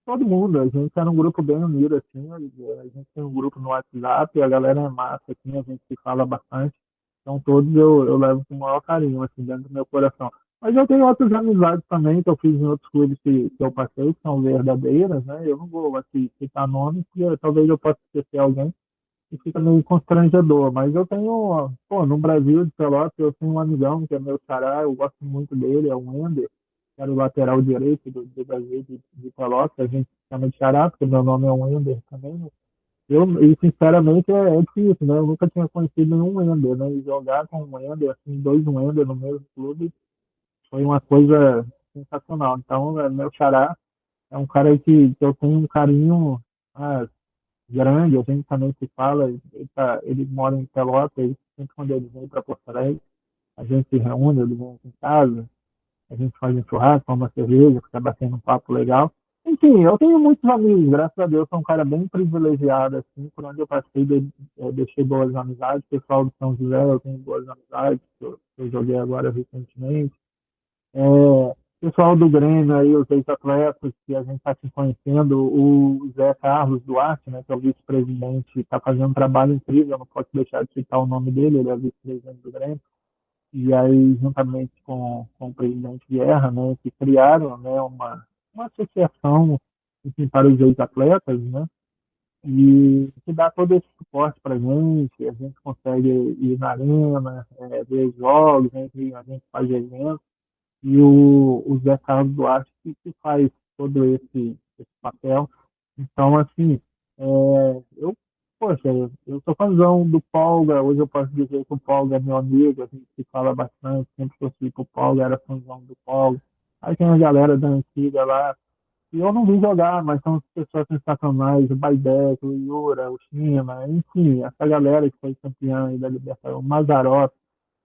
todo mundo, a gente era um grupo bem unido, assim, a gente tem um grupo no WhatsApp, a galera é massa, assim, a gente se fala bastante. Então, todos eu levo com o maior carinho, assim, dentro do meu coração. Mas eu tenho outras amizades também que eu fiz em outros clubes que eu passei, que são verdadeiras, né? Eu não vou aqui citar nomes, porque talvez eu possa esquecer alguém e fica meio constrangedor. Mas eu tenho, pô, no Brasil de Pelotas, eu tenho um amigão que é meu xará, eu gosto muito dele, é o Wender, que era o lateral direito do Brasil de Pelotas, a gente chama de xará, porque meu nome é Wender também, né? E sinceramente é difícil, né? Eu nunca tinha conhecido nenhum Wender, né? E jogar com um Wender, assim, dois Wender no mesmo clube, foi uma coisa sensacional. Então, meu xará é um cara que eu tenho um carinho, ah, grande, a gente também se fala, ele mora em Pelotas, sempre quando ele vem para Porto Alegre, a gente se reúne, ele vem aqui em casa, a gente faz um churrasco, toma uma cerveja, fica batendo um papo legal. Enfim, eu tenho muitos amigos, graças a Deus, sou um cara bem privilegiado, assim, por onde eu passei, deixei boas amizades, o pessoal do São José, eu tenho boas amizades, que eu joguei agora recentemente. Pessoal do Grêmio aí, os ex-atletas que a gente está se conhecendo, o Zé Carlos Duarte, né, que é o vice-presidente, está fazendo um trabalho incrível, eu não posso deixar de citar o nome dele, ele é vice-presidente do Grêmio, e aí, juntamente com o presidente Guerra, né, que criaram, né, uma associação, enfim, para os ex-atletas, né, e que dá todo esse suporte para a gente consegue ir na arena, ver os jogos, a gente faz eventos, e o Zé Carlos Duarte que faz todo esse papel. Então, assim, eu, poxa, eu sou fãzão do Polga, hoje eu posso dizer que o Polga é meu amigo, a gente se fala bastante, sempre que eu fui pro Polga, era fãzão do Polga. Aí tem a galera da antiga lá, e eu não vi jogar, mas são pessoas sensacionais, o Baidec, o Yura, o China, enfim, essa galera que foi campeã aí da Libertadores, o Mazzaropi,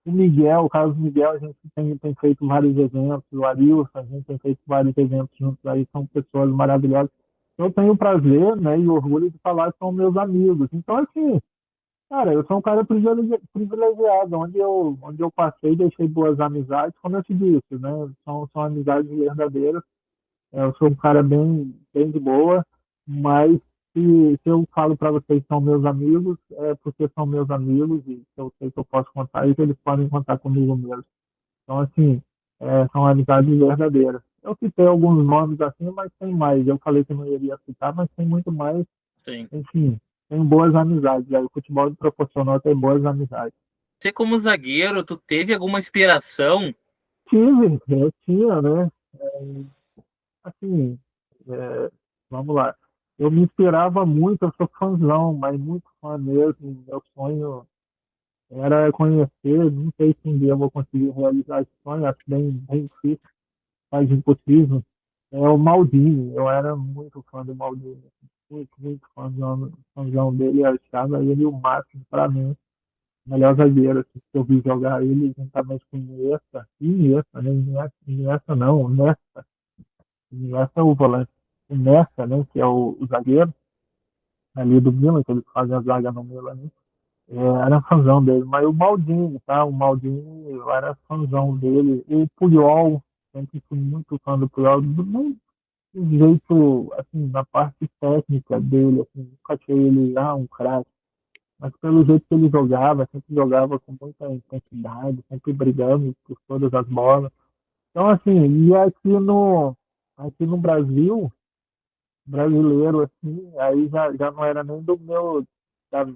o Miguel, o Carlos Miguel, a gente tem feito vários eventos, o Arilson, a gente tem feito vários eventos juntos aí, são pessoas maravilhosas. Eu tenho o prazer, né, e orgulho de falar que são meus amigos. Então, assim, cara, eu sou um cara privilegiado, onde eu passei, deixei boas amizades, como eu te disse, né, são amizades verdadeiras. Eu sou um cara bem de boa, mas se eu falo para vocês que são meus amigos, é porque são meus amigos e eu sei que eu posso contar e que eles podem contar comigo mesmo. Então, assim, são amizades verdadeiras. Eu citei alguns nomes assim, mas tem mais. Eu falei que não iria citar, mas tem muito mais. Sim. Enfim, tenho boas amizades. Aí, o futebol me proporcionou ter boas amizades. Você, como zagueiro, tu teve alguma inspiração? Tive, eu tinha, né? Assim, é, vamos lá. Eu me inspirava muito, eu sou fãzão, mas muito fã mesmo. Meu sonho era conhecer, não sei se um dia eu vou conseguir realizar esse sonho, acho bem difícil, quase impossível. É o Maldini, eu era muito fã do Maldini, muito fãzão dele, eu achava ele o máximo para mim, o melhor zagueiro assim, que eu vi jogar ele juntamente com Iniesta, né? Iniesta não, Iniesta é o volante, Iniesta, né, que é o zagueiro ali do Milan, que eles fazem a zaga no Milan, né? Era fãzão dele, mas o Maldini, tá? O Maldini, eu era fãzão dele. E o Puyol, sempre fui muito fã do Puyol, do jeito, assim, na parte técnica dele, assim, nunca achei ele, um craque, mas pelo jeito que ele jogava, sempre jogava com muita intensidade, sempre brigando por todas as bolas. Então, assim, e aqui no Brasil, brasileiro, assim, aí já não era nem do meu, da,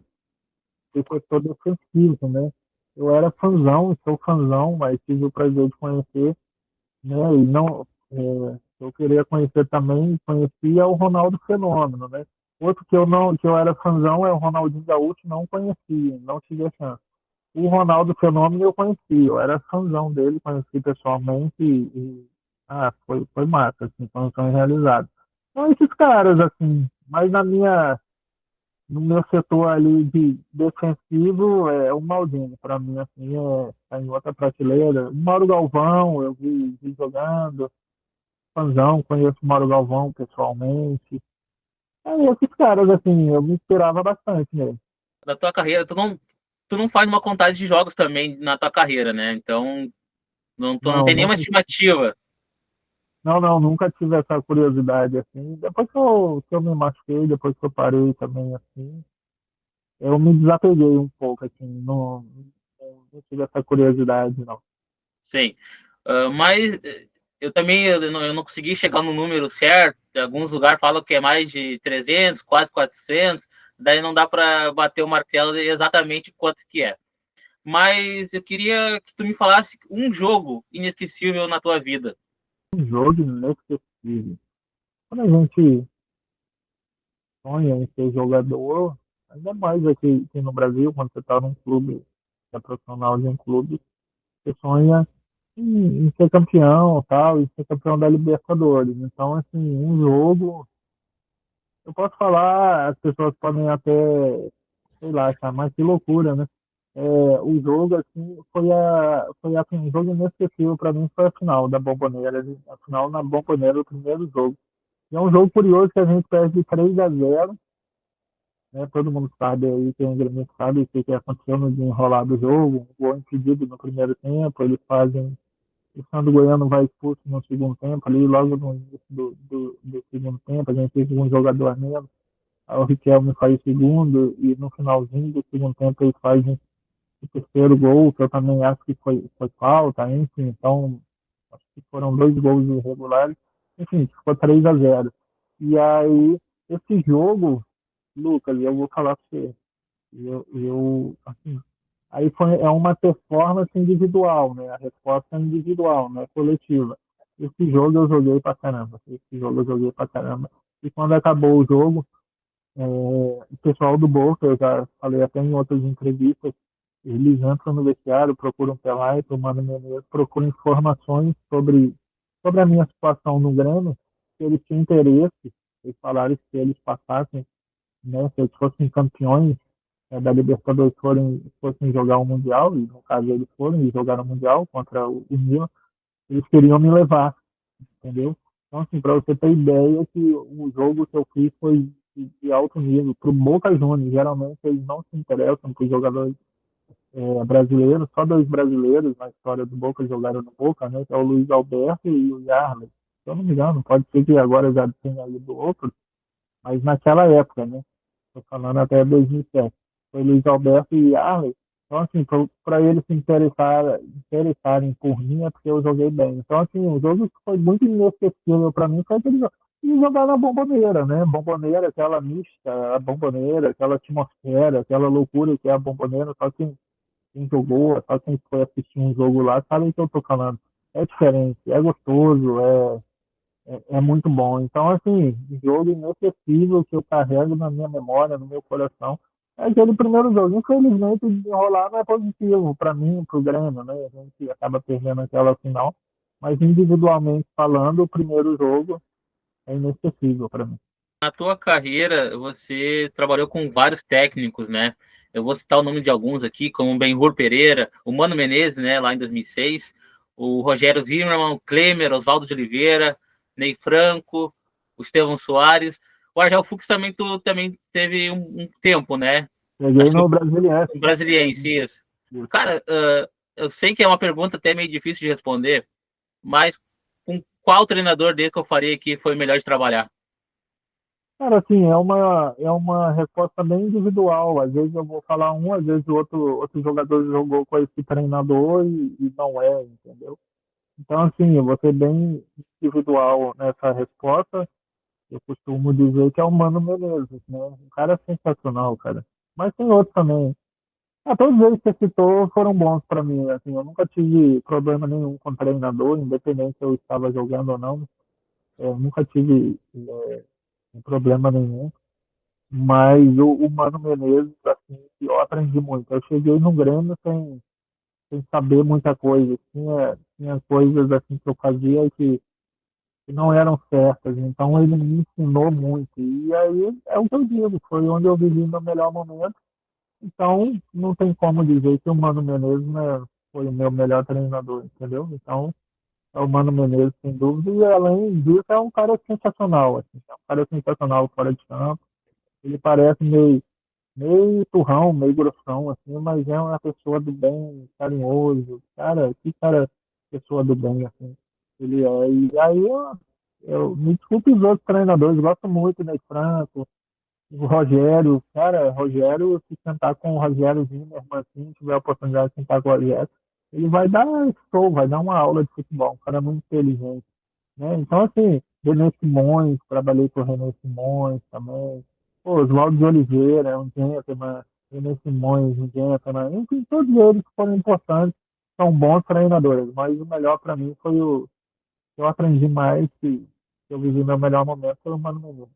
depois todo ofensivo, né? Eu era fãzão, sou fãzão, mas tive o prazer de conhecer, né? E não, eu queria conhecer também, conhecia o Ronaldo Fenômeno, né? Outro que eu não, que eu era fãzão é o Ronaldinho Gaúcho, não conhecia, não tive a chance. O Ronaldo Fenômeno eu conheci, eu era fãzão dele, conheci pessoalmente foi massa, assim, foi um sonho realizado. Então esses caras, assim, mas no meu setor ali de defensivo, o Maldini, para mim, assim, tá em outra prateleira. O Mauro Galvão, eu vi jogando, fãzão, conheço o Mauro Galvão pessoalmente. Esses caras, assim, eu me inspirava bastante nele. Da tua carreira, tu não faz uma contagem de jogos também na tua carreira, né? Então, tu não Não, tem nenhuma nunca, estimativa. não, nunca tive essa curiosidade, assim. Depois que eu me machuquei, depois que eu parei também, assim, eu me desapeguei um pouco, assim, não tive essa curiosidade, não. Sim. Mas eu não consegui chegar no número certo. Em alguns lugares falam que é mais de 300, quase 400. Daí não dá para bater o martelo de exatamente quanto que é. Mas eu queria que tu me falasse um jogo inesquecível na tua vida. Um jogo inesquecível. Quando a gente sonha em ser jogador, ainda mais aqui no Brasil, quando você está num clube, é profissional de um clube, você sonha em ser campeão, tal, e ser campeão da Libertadores. Então, assim, um jogo, eu posso falar, as pessoas podem até, sei lá, achar, mas que loucura, né? O jogo, assim, foi assim, um jogo inesquecível para mim, foi a final da Bombonera, a final na Bombonera, o primeiro jogo. E é um jogo curioso que a gente perde de 3-0, né? Todo mundo sabe aí, quem é gremista sabe o que aconteceu no desenrolar do jogo, um gol impedido no primeiro tempo, eles fazem, o Sandro Goiano vai expulso no segundo tempo, ali logo no início do segundo tempo, a gente teve um jogador a menos, aí o Riquelme faz o segundo, e no finalzinho do segundo tempo ele faz o terceiro gol, que eu também acho que foi falta, enfim, então acho que foram dois gols irregulares, enfim, ficou 3-0. E aí, esse jogo, Lucas, eu vou falar para você, assim, aí é uma performance individual, né? A resposta é individual, não é coletiva. Esse jogo eu joguei pra caramba. Esse jogo eu joguei pra caramba. E quando acabou o jogo, o pessoal do Boca, eu já falei até em outras entrevistas, eles entram no vestiário, procuram pela e tomando Menezes, procuram informações sobre a minha situação no Grêmio, se eles tinham interesse, eles falaram que se eles passassem, né, se eles fossem campeões da Libertadores fossem jogar o Mundial, e no caso eles foram e jogaram o Mundial contra o Milan, eles queriam me levar, entendeu? Então, assim, para você ter ideia que o jogo que eu fiz foi de alto nível. Para o Boca Juniors, geralmente eles não se interessam por jogadores brasileiros, só dois brasileiros na história do Boca jogaram no Boca, né? Que é o Luiz Alberto e o Yarley. Se eu não me engano, pode ser que agora já tenha ido outro, mas naquela época, né? Estou falando até 2007. Foi Luiz Alberto e Arley. Então, assim, para eles se interessarem por mim é porque eu joguei bem. Então, assim, o jogo que foi muito inesquecível para mim foi aquele jogo. e jogar na Bombonera, né? Bombonera, aquela mista, a Bombonera, aquela atmosfera, aquela loucura que é a Bombonera, só quem jogou, só quem foi assistir um jogo lá sabe o que eu tô falando. É diferente, é gostoso, é muito bom. Então, assim, jogo inesquecível que eu carrego na minha memória, no meu coração. É aquele primeiro jogo. Infelizmente, desenrolar não é positivo para mim, para o Grêmio, né? A gente acaba perdendo aquela final. Mas, individualmente falando, o primeiro jogo é inesquecível para mim. Na tua carreira, você trabalhou com vários técnicos, né? Eu vou citar o nome de alguns aqui, como o Benhur Pereira, o Mano Menezes, né, lá em 2006, o Rogério Zimmermann, o Klemer, Oswaldo de Oliveira, Ney Franco, o Estevão Soares. O Argel Fux também, tu também teve um tempo, né? Cheguei Acho que no Brasiliense um também. brasiliense, isso. Isso. Cara, eu sei que é uma pergunta até meio difícil de responder, mas com qual treinador desse que eu faria que foi melhor de trabalhar? Cara, assim, é uma resposta bem individual. Às vezes eu vou falar um, às vezes outro jogador jogou com esse treinador e não é, entendeu? Então, assim, eu vou ser bem individual nessa resposta. Eu costumo dizer que é o Mano Menezes, né? Um cara sensacional, cara. Mas tem outros também. Ah, todos eles que você citou foram bons para mim. Assim, eu nunca tive problema nenhum com o treinador, independente se eu estava jogando ou não. Eu nunca tive problema nenhum. Mas o Mano Menezes, assim, eu aprendi muito. Eu cheguei no Grêmio sem saber muita coisa. Tinha coisas assim que eu fazia que não eram certas. Então ele me ensinou muito. E aí é o que eu digo, foi onde eu vivi meu melhor momento. Então não tem como dizer que o Mano Menezes, né, foi o meu melhor treinador, entendeu? Então é o Mano Menezes, sem dúvida. E além disso, é um cara sensacional. Assim, é um cara sensacional fora de campo. Ele parece meio turrão, meio grossão, assim, mas é uma pessoa do bem, carinhoso. Cara, que cara, pessoa do bem, assim. Ele é. E aí eu me desculpe os outros treinadores, gosto muito, né, Franco, o Rogério. Cara, Rogério, se sentar com o Rogério Zimmermann, assim, tiver a oportunidade de sentar com o Rogério, ele vai dar show, vai dar uma aula de futebol. Um cara muito inteligente, né? Então, assim, René Simões, trabalhei com o René Simões também. Pô, Oswaldo de Oliveira, é um gentleman. René Simões, um gentleman. Enfim, todos eles foram importantes, são bons treinadores, mas o melhor para mim foi o que eu aprendi mais, que eu vivi meu melhor momento, foi o Mano Menezes.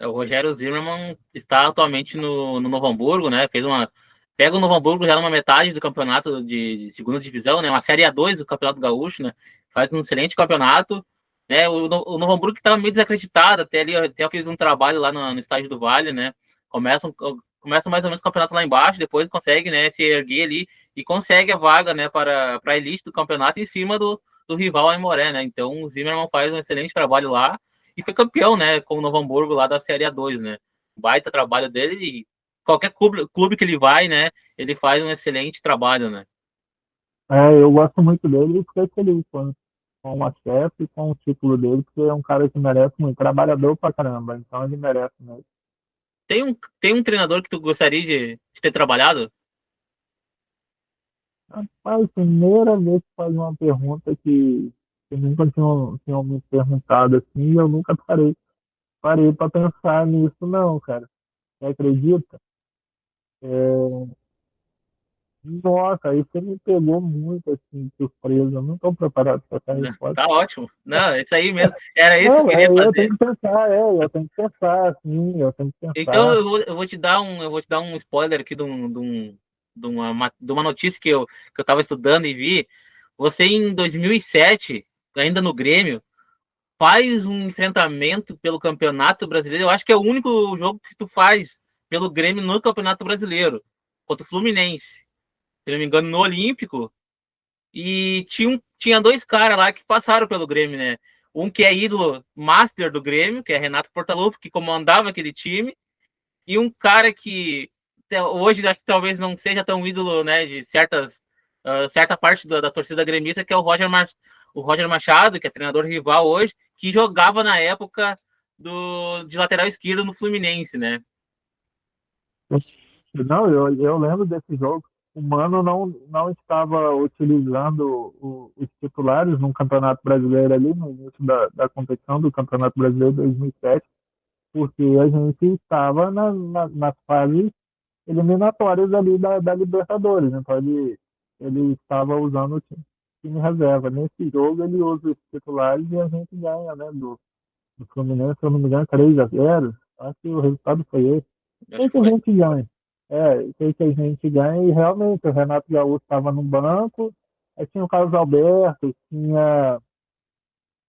O Rogério Zimmermann está atualmente no Novo Hamburgo, né? Pega o Novo Hamburgo já numa metade do campeonato de segunda divisão, né? Uma Série A2 do Campeonato Gaúcho, né? Faz um excelente campeonato, né? O Novo Hamburgo que estava meio desacreditado, até ali, até eu fiz um trabalho lá no estádio do Vale, né? Começa mais ou menos o campeonato lá embaixo, depois consegue, né, se erguer ali e consegue a vaga, né, para a elite do campeonato em cima do rival Aimoré, né? Então o Zimmermann faz um excelente trabalho lá e foi campeão, né, com o Novo Hamburgo lá da Série A2, né? Baita trabalho dele e qualquer clube que ele vai, né, ele faz um excelente trabalho, né? É, eu gosto muito dele e fiquei feliz com o acesso e com o título dele, porque é um cara que merece muito, trabalhador pra caramba, então ele merece mesmo. Tem um treinador que tu gostaria de ter trabalhado? Rapaz, primeira vez que faz uma pergunta que nunca tinham me perguntado assim, e eu nunca parei para pensar nisso, não, cara. Você acredita? É, nossa, aí você me pegou muito assim, de surpresa. Eu não estou preparado para essa resposta. Tá ótimo. Não, é isso aí mesmo. Era isso que eu Não, queria eu tenho fazer. que pensar, eu tenho que pensar, assim, eu tenho que Então pensar. eu vou te dar um spoiler aqui de uma notícia que eu estava estudando e vi. Você em 2007, ainda no Grêmio, faz um enfrentamento pelo Campeonato Brasileiro. Eu acho que é o único jogo que tu faz pelo Grêmio no Campeonato Brasileiro, contra o Fluminense. Se não me engano, no Olímpico. E tinha dois caras lá que passaram pelo Grêmio, né? Um que é ídolo master do Grêmio, que é Renato Portaluppi, que comandava aquele time, e um cara que hoje acho que talvez não seja tão ídolo, né, de certa parte da torcida gremista, que é o Roger Machado, que é treinador rival hoje, que jogava na época de lateral esquerdo no Fluminense, né? Não, eu lembro desse jogo. o Mano não estava utilizando os titulares no Campeonato Brasileiro ali, no início da competição do Campeonato Brasileiro 2007, porque a gente estava nas fases eliminatórias ali da Libertadores. Então ele estava usando o time reserva. Nesse jogo ele usa os titulares e a gente ganha, né, do Fluminense, se eu não me engano, 3-0. Acho que o resultado foi esse. Acho Sei que que a foi. gente ganha. Sei que a gente ganha e realmente o Renato Gaúcho estava no banco, aí tinha o Carlos Alberto, tinha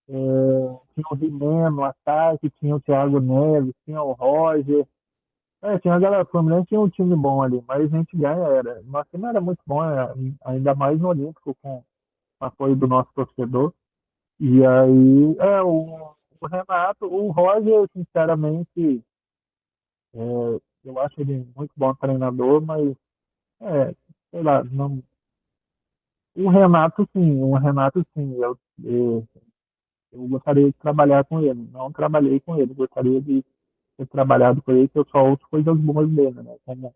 o Rimeno no ataque, tinha o Thiago Neves, tinha o Roger. Tinha a galera, o Fluminense tinha um time bom ali, mas a gente ganha, nosso time era muito bom, ainda mais no Olímpico, com o apoio do nosso torcedor. E aí, o Renato, o Roger, sinceramente, eu acho ele muito bom treinador, mas, é, sei lá, não, o Renato sim, eu gostaria de trabalhar com ele, não trabalhei com ele, gostaria de ter trabalhado com ele, que eu só ouço coisas boas dele, né, como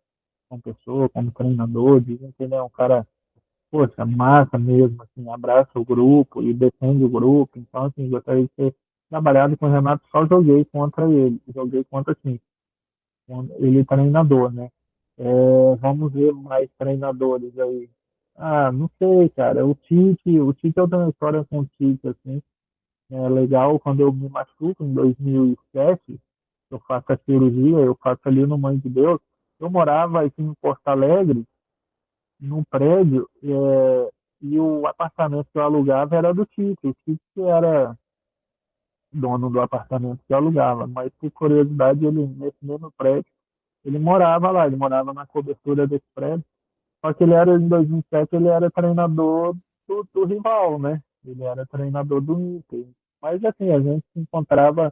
pessoa, como treinador, dizem que ele é um cara, poxa, massa mesmo, assim, abraça o grupo e defende o grupo. Então, assim, gostaria de ter trabalhado com o Renato, só joguei contra ele, joguei contra, assim, ele é treinador, né? Vamos ver mais treinadores aí. Ah, não sei, cara, o Tite eu tenho uma história com o Tite, assim, é legal, quando eu me machuco em 2007, eu faço a cirurgia, eu faço ali no Mãe de Deus, eu morava aqui em Porto Alegre, num prédio, e o apartamento que eu alugava era do Tite. O Tite que era dono do apartamento que eu alugava, mas por curiosidade, ele, nesse mesmo prédio, ele morava lá, ele morava na cobertura desse prédio, só que ele era, em 2007, ele era treinador do rival, né? Ele era treinador do Inter. Mas, assim, a gente se encontrava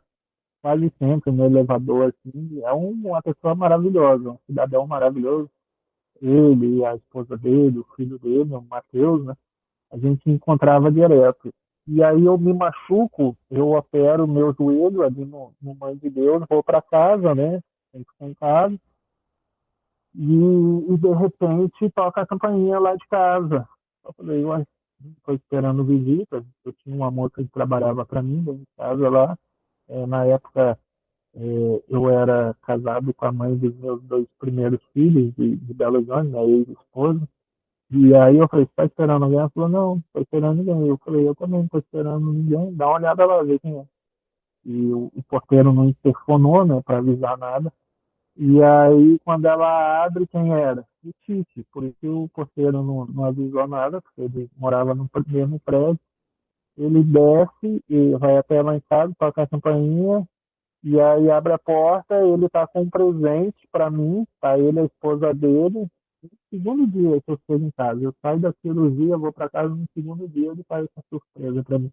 quase sempre no elevador, assim, uma pessoa maravilhosa, um cidadão maravilhoso, ele, a esposa dele, o filho dele, o Matheus, né? A gente encontrava direto. E aí eu me machuco, eu opero meu joelho ali no Mãe de Deus, vou para casa, né? Tem que ficar em casa. E de repente toca a campainha lá de casa. Eu falei, uai, estou esperando visita. Eu tinha uma moça que trabalhava para mim dentro de casa lá. Na época eu era casado com a mãe dos meus dois primeiros filhos de Belo Horizonte, minha ex-esposa. E aí eu falei, você tá esperando alguém? Ela falou, não, não tô esperando ninguém. Eu falei, eu também não tô esperando ninguém, dá uma olhada lá, vê quem é. E o porteiro não interfonou, né, para avisar nada. E aí, quando ela abre, quem era? O Tite. Por isso que o porteiro não avisou nada, porque ele morava no mesmo prédio. Ele desce e vai até lá em casa, toca a campainha, e aí abre a porta, ele tá com um presente para mim, tá ele, a esposa dele, segundo dia que eu chego em casa. Eu saio da cirurgia, vou para casa no segundo dia, ele faz essa surpresa para mim.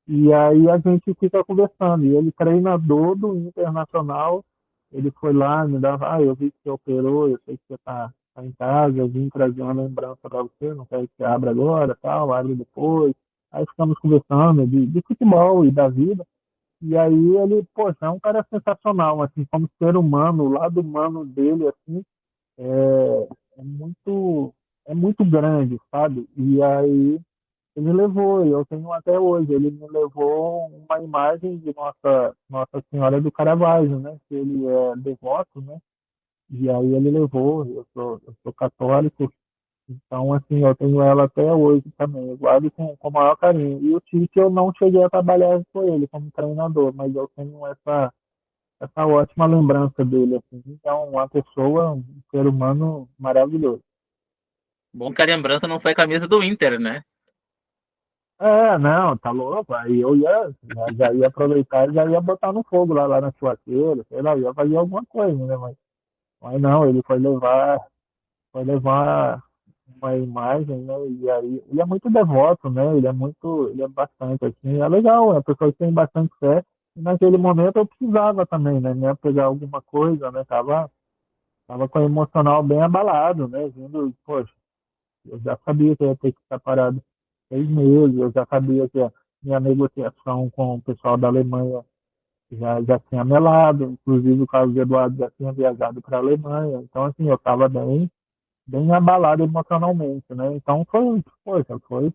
E aí a gente fica conversando. E ele, treinador do Internacional, ele foi lá, me dava, eu vi que você operou, eu sei que você tá em casa, eu vim trazer uma lembrança para você, não quero que você abra agora, tal, abre depois. Aí ficamos conversando de futebol e da vida. E aí ele, poxa, é um cara sensacional, assim, como ser humano, o lado humano dele, assim, é muito, é muito grande, sabe? E aí ele levou, e eu tenho até hoje, ele me levou uma imagem de Nossa Senhora do Caravaggio, né? Que ele é devoto, né? E aí ele levou, eu sou católico, então assim, eu tenho ela até hoje também, eu guardo com o maior carinho. E o Tite eu não cheguei a trabalhar com ele como treinador, mas eu tenho essa ótima lembrança dele, assim, então uma pessoa, um ser humano maravilhoso. Bom que a lembrança não foi a camisa do Inter, né? Não, tá louco. Aí eu já ia aproveitar e já ia botar no fogo lá na churrasqueira, sei lá, ia fazer alguma coisa, né? Mas não, ele foi levar uma imagem, né? E aí, ele é muito devoto, né? Ele é bastante assim, é legal, é uma pessoa que tem bastante fé. E naquele momento eu precisava também, né? Pegar alguma coisa, né? Tava com o emocional bem abalado, né? Vindo, poxa, eu já sabia que eu ia ter que ficar parado 6 meses, eu já sabia que a minha negociação com o pessoal da Alemanha já tinha melado, inclusive o Carlos Eduardo já tinha viajado para a Alemanha, então assim, eu estava bem, bem abalado emocionalmente, né? Então foi, poxa, foi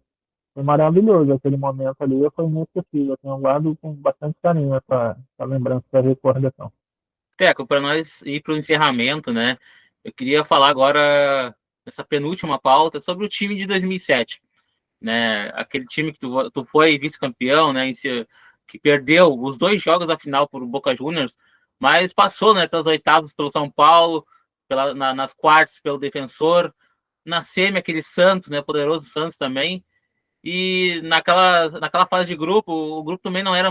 maravilhoso aquele momento ali, foi inesquecível. Eu tenho guardo com bastante carinho essa lembrança, essa recordação. Teco, para nós ir para o encerramento, né? Eu queria falar agora, nessa penúltima pauta, sobre o time de 2007, né? Aquele time que tu foi vice-campeão, né? Que perdeu os dois jogos da final por Boca Juniors, mas passou, né? Pelas oitavas pelo São Paulo, nas quartas pelo Defensor, na semi aquele Santos, né? Poderoso Santos também. E naquela fase de grupo, o grupo também não era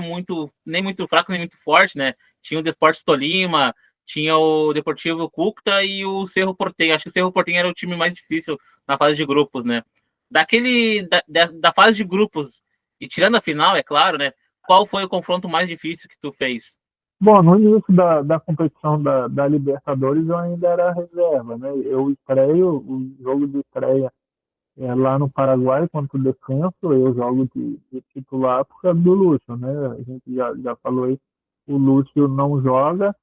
nem muito fraco, nem muito forte, né? Tinha o Desportes Tolima, tinha o Deportivo Cúcuta e o Cerro Porteño. Acho que o Cerro Porteño era o time mais difícil na fase de grupos, né? Da fase de grupos, e tirando a final, é claro, né? Qual foi o confronto mais difícil que tu fez? Bom, no início da competição da Libertadores eu ainda era reserva, né? Eu estreio, o jogo de estreia é lá no Paraguai contra o Defensa, eu jogo de titular por causa do Lúcio, né? A gente já falou aí, o Lúcio não joga,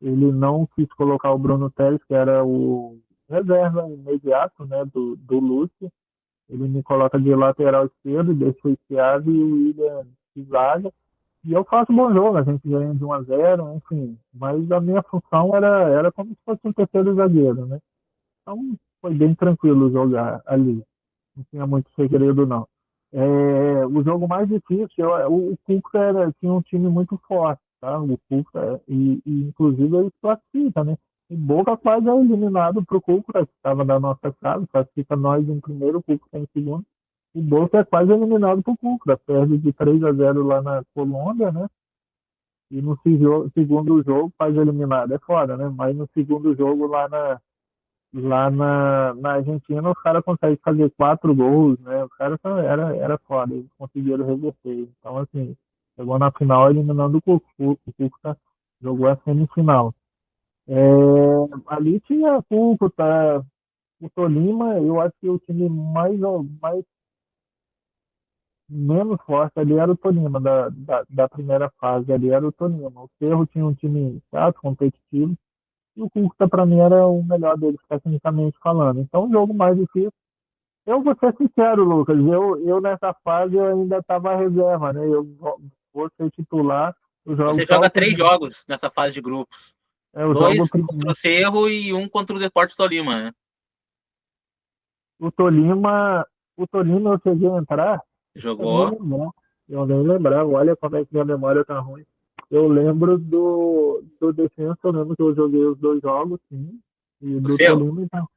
ele não quis colocar o Bruno Telles, que era o reserva imediato, né, do Lúcio. Ele me coloca de lateral esquerdo, deixa o Thiago e o William de zaga. E eu faço bom jogo, a gente ganha de 1-0, enfim. Mas a minha função era como se fosse um terceiro zagueiro, né? Então foi bem tranquilo jogar ali. Não tinha muito segredo, não. O jogo mais difícil, o Cuca tinha um time muito forte, tá? O Cuca, e inclusive ele classifica, né? E Boca quase é eliminado para o Cuca, que estava na nossa casa, classifica nós em primeiro, o Cuca em segundo. E Boca é quase eliminado para o Cuca, perde de 3-0 lá na Colômbia, né? E no segundo jogo quase eliminado, é foda, né? Mas no segundo jogo lá na Argentina, os caras conseguem fazer 4 gols, né? Os caras era foda, eles conseguiram reverter. Então, assim, chegou na final eliminando o Cúcuta jogou a semifinal. É, ali tinha Cúcuta, o Tolima, eu acho que o time mais menos forte ali era o Tolima, da primeira fase ali era o Tolima. O Cerro tinha um time chato, competitivo, e o Cúcuta, para mim, era o melhor deles, tecnicamente falando. Então, o jogo mais difícil. Eu vou ser sincero, Lucas. Eu nessa fase eu ainda estava reserva, né? Eu vou ser titular. Eu jogo Você só joga o três primeiro. jogos nessa fase de grupos. Eu jogo o Dois contra primeiro. o Cerro e um contra o Deportes Tolima, né? O Tolima, o Tolima eu cheguei a entrar. Eu nem Jogou. lembrar. Eu nem lembrava. Olha como é que minha memória tá ruim. Eu lembro do Defensa, eu lembro que eu joguei os dois jogos, sim. E O do Cerro? Tolima, então.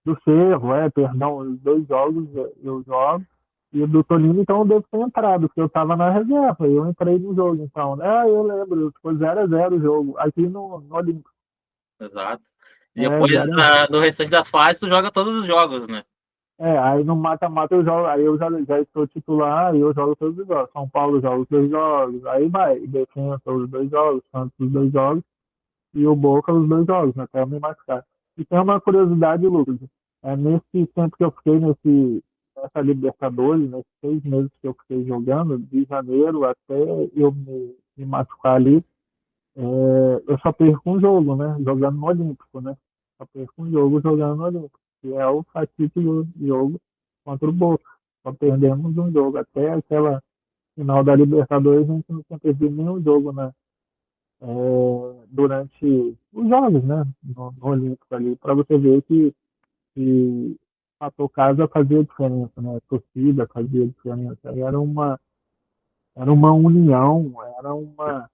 Do Cerro, perdão, os dois jogos eu jogo. E do Tolima, então eu devo ter entrado, porque eu estava na reserva, eu entrei no jogo, então. Eu lembro, foi 0-0 o jogo, aqui no Olímpico. Exato. E É, depois, 0-0. no restante das fases, tu joga todos os jogos, né? Aí no mata-mata eu jogo, aí eu já estou titular, e eu jogo todos os jogos. São Paulo joga os dois jogos, aí vai, Defensa os dois jogos, Santos os dois jogos, e o Boca os dois jogos, né, até eu me machucar. E tem uma curiosidade, Lucas, nesse tempo que eu fiquei nessa Libertadores, nesses 6 meses que eu fiquei jogando, de janeiro até eu me machucar ali, eu só perco um jogo, né, jogando no Olímpico, né, só perco um jogo jogando no Olímpico, que é o fatídico jogo contra o Boca. Só perdemos um jogo, até aquela final da Libertadores a gente não tinha perdido nenhum jogo, né, durante os jogos, né, no Olímpico ali, para você ver que a tua casa fazia diferença, né, a torcida fazia diferença, era uma união, era uma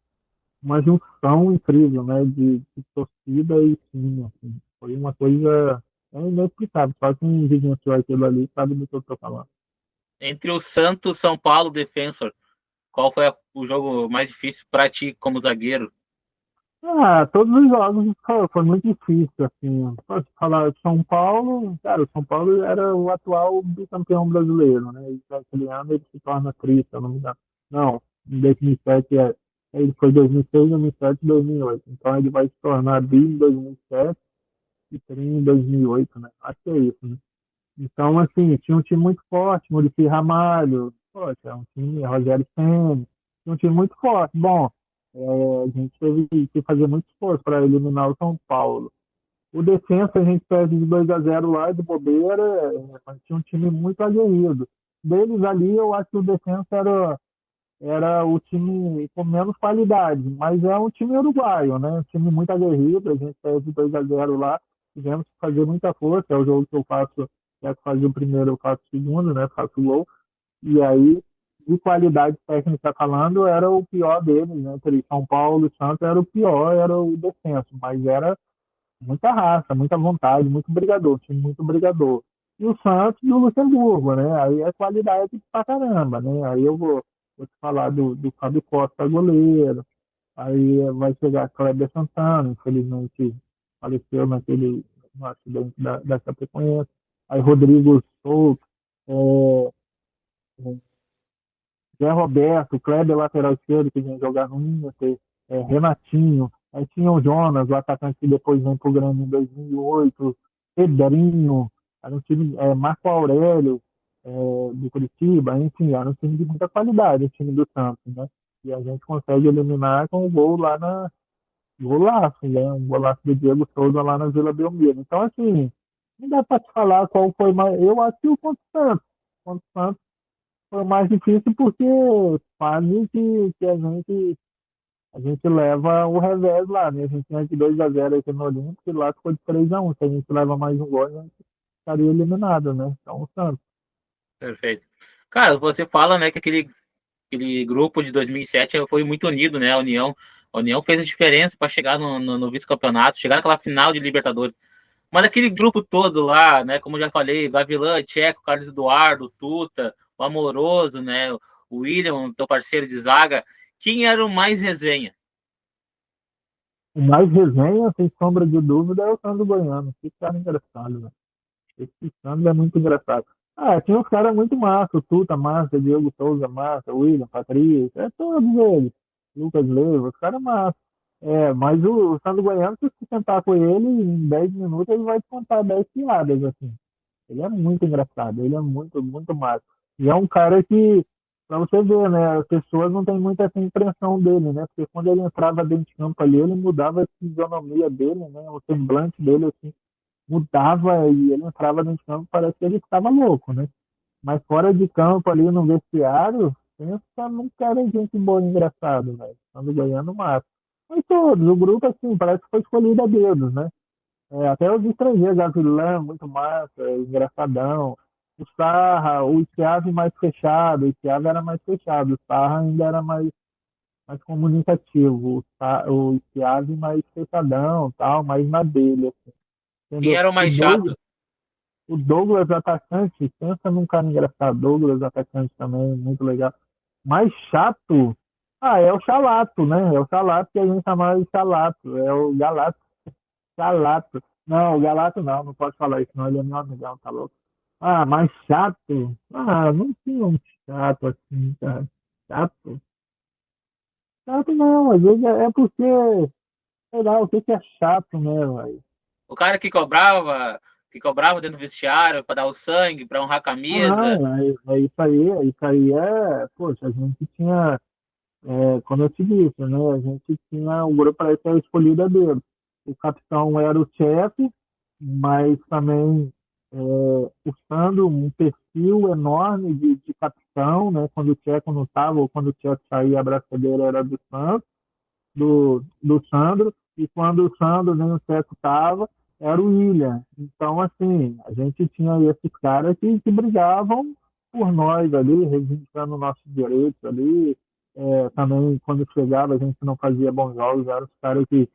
junção incrível, né, de torcida e time, assim. Foi uma coisa inexplicável, só quem vivenciou aquilo ali sabe do que eu estou falando. Entre o Santos, São Paulo, Defensor, qual foi o jogo mais difícil para ti como zagueiro? Todos os jogos foi muito difícil, assim. Posso falar de São Paulo, cara, o São Paulo era o atual bicampeão brasileiro, né? E aquele ano ele se torna tri, se eu não me engano. Não, em 2007, ele foi 2006, 2007 e 2008. Então ele vai se tornar bi em 2007 e tri em 2008, né? Acho que é isso, né? Então, assim, tinha um time muito forte, Muricy Ramalho, poxa, é um time, Rogério Ceni, tinha um time muito forte. Bom, a gente teve que fazer muito esforço para eliminar o São Paulo. O Defensa a gente perde de 2-0 lá, de bobeira, tinha um time muito aguerrido. Deles ali, eu acho que o Defensa era o time com menos qualidade, mas é um time uruguaio, né? Um time muito aguerrido, a gente perde 2-0 lá, tivemos que fazer muita força, é o jogo que eu faço, é que fazia o primeiro, eu faço o segundo, né? Faço o gol, e aí, de qualidade técnica falando, era o pior deles, né? Entre São Paulo e Santos era o pior, era o Defensa, mas era muita raça, muita vontade, muito brigador, time muito brigador. E o Santos do Luxemburgo, né? Aí é qualidade pra caramba, né? Aí eu vou te falar do Fábio Costa, goleiro. Aí vai chegar Kleber Santana, infelizmente faleceu no acidente da Chapecoense. Aí Rodrigo Souto, é, Zé Roberto, Kleber, lateral esquerdo, que vinha jogar no Inter, Renatinho, aí tinha o Jonas, o atacante que depois vem pro Grêmio em 2008, Pedrinho, era um time, Marco Aurélio, do Curitiba, enfim, era um time de muita qualidade, o time do Santos, né? E a gente consegue eliminar com o gol lá golaço, né? Um golaço do Diego Souza lá na Vila Belmiro. Então, assim, não dá para te falar qual foi mais. Eu acho que o contra o Santos foi mais difícil porque quase que a gente leva o revés lá, né? A gente tinha de 2-0 aqui no Olímpico e lá ficou de 3-1. Se a gente leva mais um gol, a gente estaria eliminado, né? Então, o Santos. Perfeito. Cara, você fala, né, que aquele grupo de 2007 foi muito unido, né? A União fez a diferença para chegar no vice-campeonato, chegar naquela final de Libertadores. Mas aquele grupo todo lá, né? Como eu já falei, Gavilã, Tcheco, Carlos Eduardo, Tuta, o Amoroso, né? O William, teu parceiro de zaga. Quem era o mais resenha? O mais resenha, sem sombra de dúvida, é o Sandro Goiano. Que cara engraçado, né? Esse Sandro é muito engraçado. Ah, tinha uns caras muito massa, o Tuta massa, Diego Souza massa, William, Patrícia, todos eles. Lucas Leiva, os caras massa. Mas o Sandro Goiano, se você sentar com ele, em 10 minutos ele vai te contar 10 piadas, assim. Ele é muito engraçado, ele é muito, muito massa. E é um cara que, pra você ver, né, as pessoas não têm muita essa impressão dele, né? Porque quando ele entrava dentro de campo ali, ele mudava a fisionomia dele, né? O semblante dele, assim, mudava e ele entrava dentro de campo, parece que ele estava louco, né? Mas fora de campo ali no vestiário, pensa num cara de gente boa e engraçado, velho. Estando ganhando massa. Mas todos, o grupo, assim, parece que foi escolhido a dedos, né? Até os estrangeiros, Gavilã, muito massa, engraçadão. O Sarra, o Schiavi mais fechado, o Schiavi era mais fechado, o Sarra ainda era mais comunicativo, o Schiavi mais fechadão, tal, mais na dele, assim, Quem entendeu? era o mais chato? O Douglas atacante, pensa num cara engraçado, Douglas atacante também, muito legal. Mais chato, é o Chalato, né? É o Chalato que a gente chama de Chalato, é o Galato. Galato. Não, o Galato não pode falar isso, não. Ele é meu amigão, tá louco? Mais chato? Não tinha um chato assim, cara. Chato? Chato não, às vezes é porque, sei lá, o que que é chato, né, velho? O cara que cobrava dentro do vestiário para dar o sangue, para honrar a camisa. Não, isso aí poxa, a gente tinha, como eu te disse, né, a gente tinha, o grupo para ser escolhido a dedo. O capitão era o chefe, mas também usando um perfil enorme de capitão, né? Quando o Tcheco não estava, ou quando o Tcheco saía, a braçadeira era do Santos, do Sandro, e quando o Sandro nem o Tcheco estava, era o William. Então, assim, a gente tinha esses caras que brigavam por nós ali, reivindicando nossos direitos ali. Também, quando chegava, a gente não fazia bons jogos, eram os caras que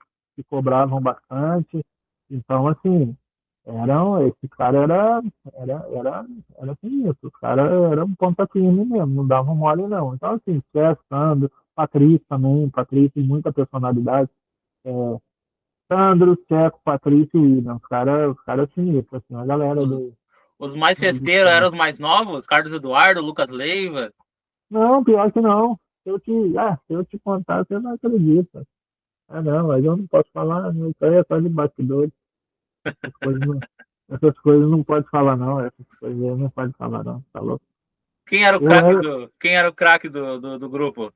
cobravam bastante. Então, assim, esse cara era sinistro, os caras eram um ponta firme mesmo, não davam mole não. Então, assim, César, Sandro, Patrício também, Patrício, muita personalidade. É, Sandro, Ceco, Patrício e William, os caras sinistros, assim, a galera Os, do. os mais do festeiros eram os mais novos, Carlos Eduardo, Lucas Leiva. Não, pior que não. Se eu te contar, você não acredita. Não, mas eu não posso falar, não, isso aí é só de bastidores. Essas coisas não pode falar, não. Essas coisas aí não pode falar, não. Tá louco? Eu era Quem era o craque do grupo?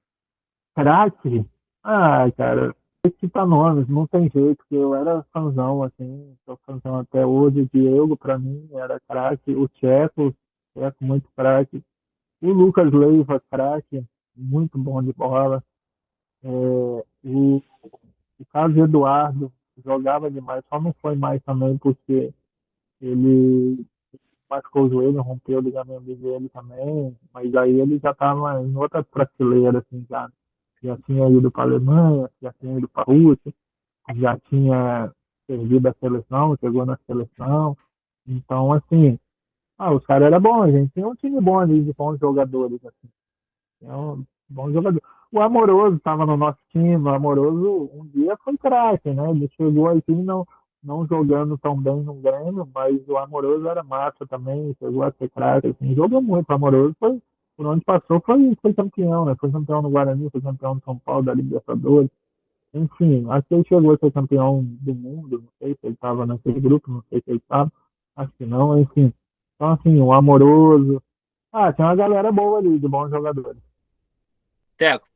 craque. Cara, citar nomes, não tem jeito, porque eu era fãzão, assim, sou fãzão até hoje. O Diego, para mim, era craque. O Tcheco muito craque. O Lucas Leiva, craque, muito bom de bola. O Carlos Eduardo jogava demais, só não foi mais também porque ele machucou o joelho, rompeu o ligamento dele também, mas aí ele já estava em outra prateleira, assim, já tinha ido para a Alemanha, já tinha ido para a Rússia, já tinha perdido a seleção, chegou na seleção. Então, assim, os caras eram bons, a gente tinha um time bom ali de bons jogadores, assim. É um bom jogador. O Amoroso estava no nosso time. O Amoroso um dia foi craque, né? Ele chegou aqui não jogando tão bem no Grêmio, mas o Amoroso era massa também, chegou a ser craque, assim, jogou muito. O Amoroso foi, por onde passou, foi campeão, né? Foi campeão no Guarani, foi campeão no São Paulo, da Libertadores. Enfim, acho que ele chegou a ser campeão do mundo, não sei se ele estava naquele grupo, não sei se ele estava, acho que não, enfim. Então, assim, o Amoroso. Tem uma galera boa ali, de bons jogadores. Teco,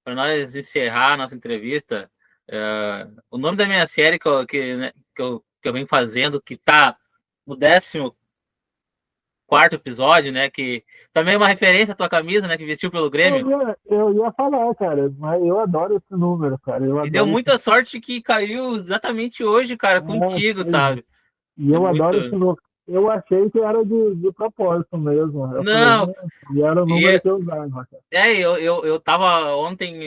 para nós encerrar a nossa entrevista, o nome da minha série que eu venho fazendo, que está no 14º episódio, né? Que também é uma referência à tua camisa, né? Que vestiu pelo Grêmio. Eu ia falar, cara, mas eu adoro esse número, cara. Eu E deu adoro esse muita sorte que caiu exatamente hoje, cara, contigo, pois é. sabe? E É eu muito. adoro esse número. Eu achei que era de propósito mesmo. Eu falei, Não, e era o número e que eu usava, cara. eu tava ontem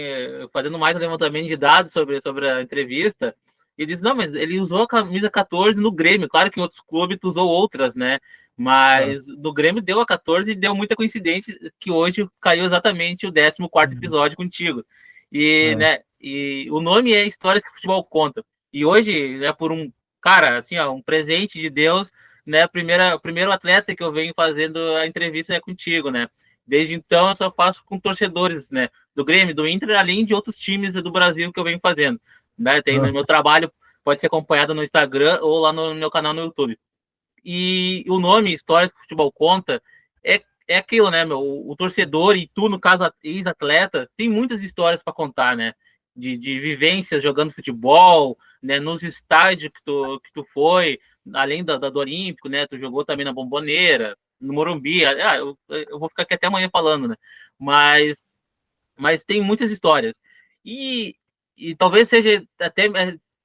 fazendo mais um levantamento de dados sobre a entrevista. E disse, não, mas ele usou a camisa 14 no Grêmio. Claro que em outros clubes tu usou outras, né? Ah, Mas no Grêmio deu a 14 e deu muita coincidência que hoje caiu exatamente o 14º hum, episódio contigo. E, é. né, e o nome é Histórias que o Futebol Conta. E hoje, né, por um cara, assim, ó, um presente de Deus, né, o primeiro atleta que eu venho fazendo a entrevista é contigo, né? Desde então, eu só faço com torcedores, né? Do Grêmio, do Inter, além de outros times do Brasil que eu venho fazendo. Né? Tem no Ah, meu trabalho, pode ser acompanhado no Instagram ou lá no meu canal no YouTube. E o nome Histórias que o Futebol Conta é aquilo, né, meu? O torcedor e tu, no caso, ex-atleta, tem muitas histórias para contar, né? De vivências jogando futebol, né? Nos estádios que tu foi, além do Olímpico, né? Tu jogou também na Bomboneira, no Morumbi. Eu vou ficar aqui até amanhã falando, né? Mas, mas tem muitas histórias. E, e talvez seja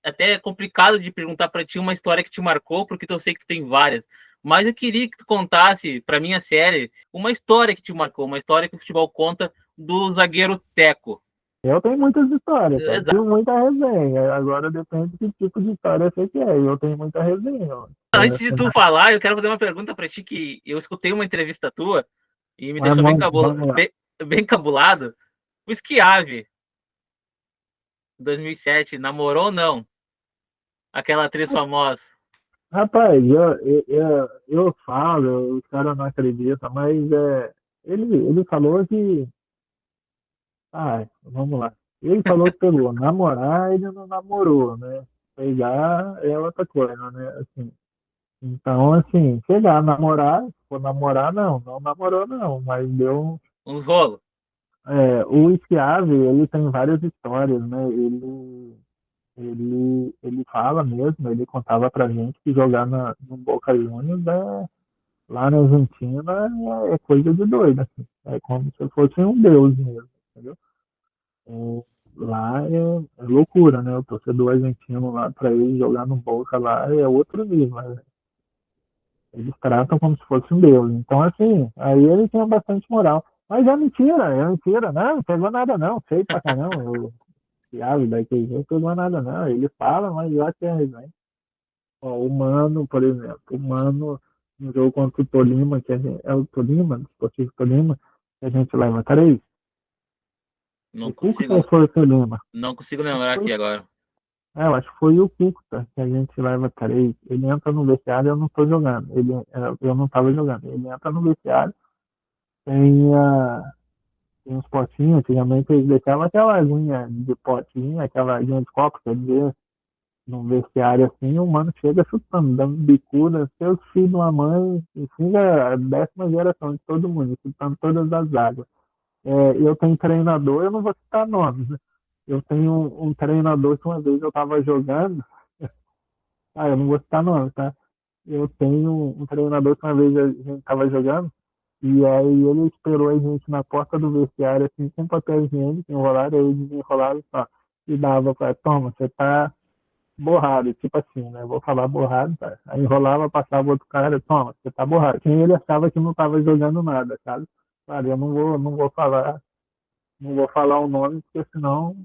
até complicado de perguntar para ti uma história que te marcou, porque eu sei que tu tem várias. Mas eu queria que tu contasse para minha série uma história que te marcou, uma história que o futebol conta do zagueiro Teco. eu tenho muitas histórias, cara. Exato. Tenho muita resenha. Agora depende de que tipo de história você quer. Eu tenho muita resenha. Antes de tu falar, eu quero fazer uma pergunta para ti que eu escutei uma entrevista tua e me Mas deixou vamos lá. bem cabulado. O Schiave, 2007, namorou ou não? Aquela atriz famosa. Rapaz, eu falo, os caras não acreditam, mas ele falou que. Vamos lá. Ele falou que pegou. Namorar, ele não namorou, né? Pegar é outra coisa, né? Assim, então, assim, chegar, namorar, se for namorar, não namorou, não, mas deu. Uns rolos. O Schiave, ele tem várias histórias, né? Ele fala mesmo, ele contava pra gente que jogar no Boca Juniors lá na Argentina é coisa de doido, assim. É como se fosse um deus mesmo, entendeu? É, lá é loucura, né? O torcedor argentino lá, para ele jogar no Boca lá é outro nível, né? Eles tratam como se fosse um deus. Então, assim, aí ele tinha bastante moral. Mas é mentira, não pegou nada não, feio pra caramba. O Thiago daqui não pegou nada não. Ele fala, mas eu acho que é resenha. Ó, o Mano, por exemplo, o Mano, no jogo contra o Tolima, é o Tolima, o Esportivo Tolima, que a gente leva 3. Não O Cúcuta ou consigo, foi o Tolima? não consigo Acho que lembrar foi, aqui agora. eu acho que foi o Cúcuta que a gente leva 3. Ele entra no vestiário, eu não estou jogando. Eu não estava jogando. Ele entra no vestiário, tem, tem uns potinhos, antigamente eles deixavam aquela aguinha de potinho, aquela aguinha de copo, quer dizer, num vestiário assim, o mano chega chutando, dando bicuda, seus filhos, uma mãe, e fica a 10ª geração de todo mundo, chutando todas as águas. Eu tenho treinador, eu não vou citar nomes, né? Eu tenho um treinador que uma vez eu estava jogando, eu não vou citar nome, tá? Eu tenho um treinador que uma vez a gente estava jogando, e aí ele esperou a gente na porta do vestiário, assim, com papel higiênico enrolado, aí eles enrolaram só, e dava para, toma, você tá borrado, tipo assim, né? Vou falar borrado, tá? Aí enrolava, passava outro cara, toma, você tá borrado. Quem ele achava que não estava jogando nada, sabe? Claro, eu não vou falar o nome, porque senão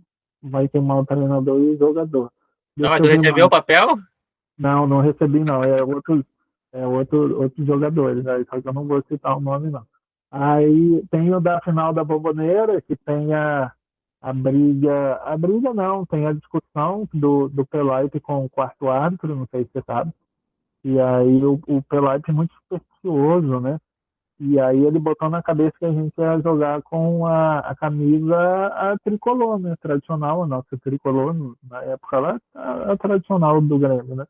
vai queimar o treinador e o jogador. Não, Deixa mas eu tu ver recebeu o mais. papel? Não, não recebi não. Outros jogadores, aí, só que eu não vou citar o nome não. Aí tem o da final da Bomboneira, que tem a briga não, tem a discussão do Pelaipe com o quarto árbitro, não sei se você sabe. E aí o Pelaipe é muito supersticioso, né? E aí ele botou na cabeça que a gente ia jogar com a camisa a tricolor, né? Tradicional, a nossa tricolor, na época lá, a tradicional do Grêmio, né?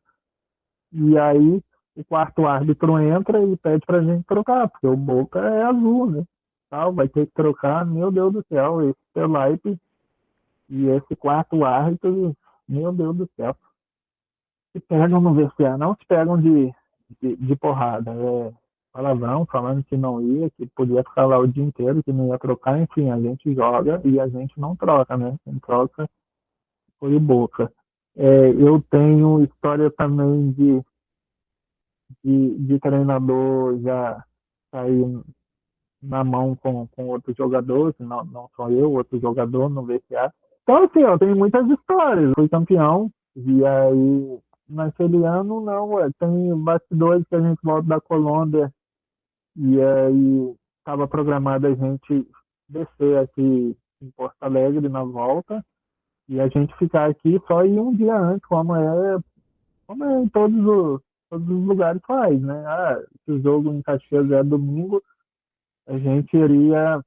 E aí o quarto árbitro entra e pede pra gente trocar, porque o Boca é azul, né? Tal, vai ter que trocar, meu Deus do céu, esse Felipe e esse quarto árbitro, meu Deus do céu. Se pegam no vestiário, não se pegam de porrada. É palavrão, falando que não ia, que podia ficar lá o dia inteiro, que não ia trocar, enfim, a gente joga e a gente não troca, né? Quem troca foi o Boca. Eu tenho história também de treinador já sair na mão com outro jogador, que não sou eu, outro jogador no VCA. Então, assim, eu tenho muitas histórias. Fui campeão, e aí, naquele ano, não, tem bastidores que a gente volta da Colômbia, e aí estava programado a gente descer aqui em Porto Alegre na volta, e a gente ficar aqui só ir um dia antes, como é em todos os lugares faz, né? Se o jogo em Caxias é domingo, a gente iria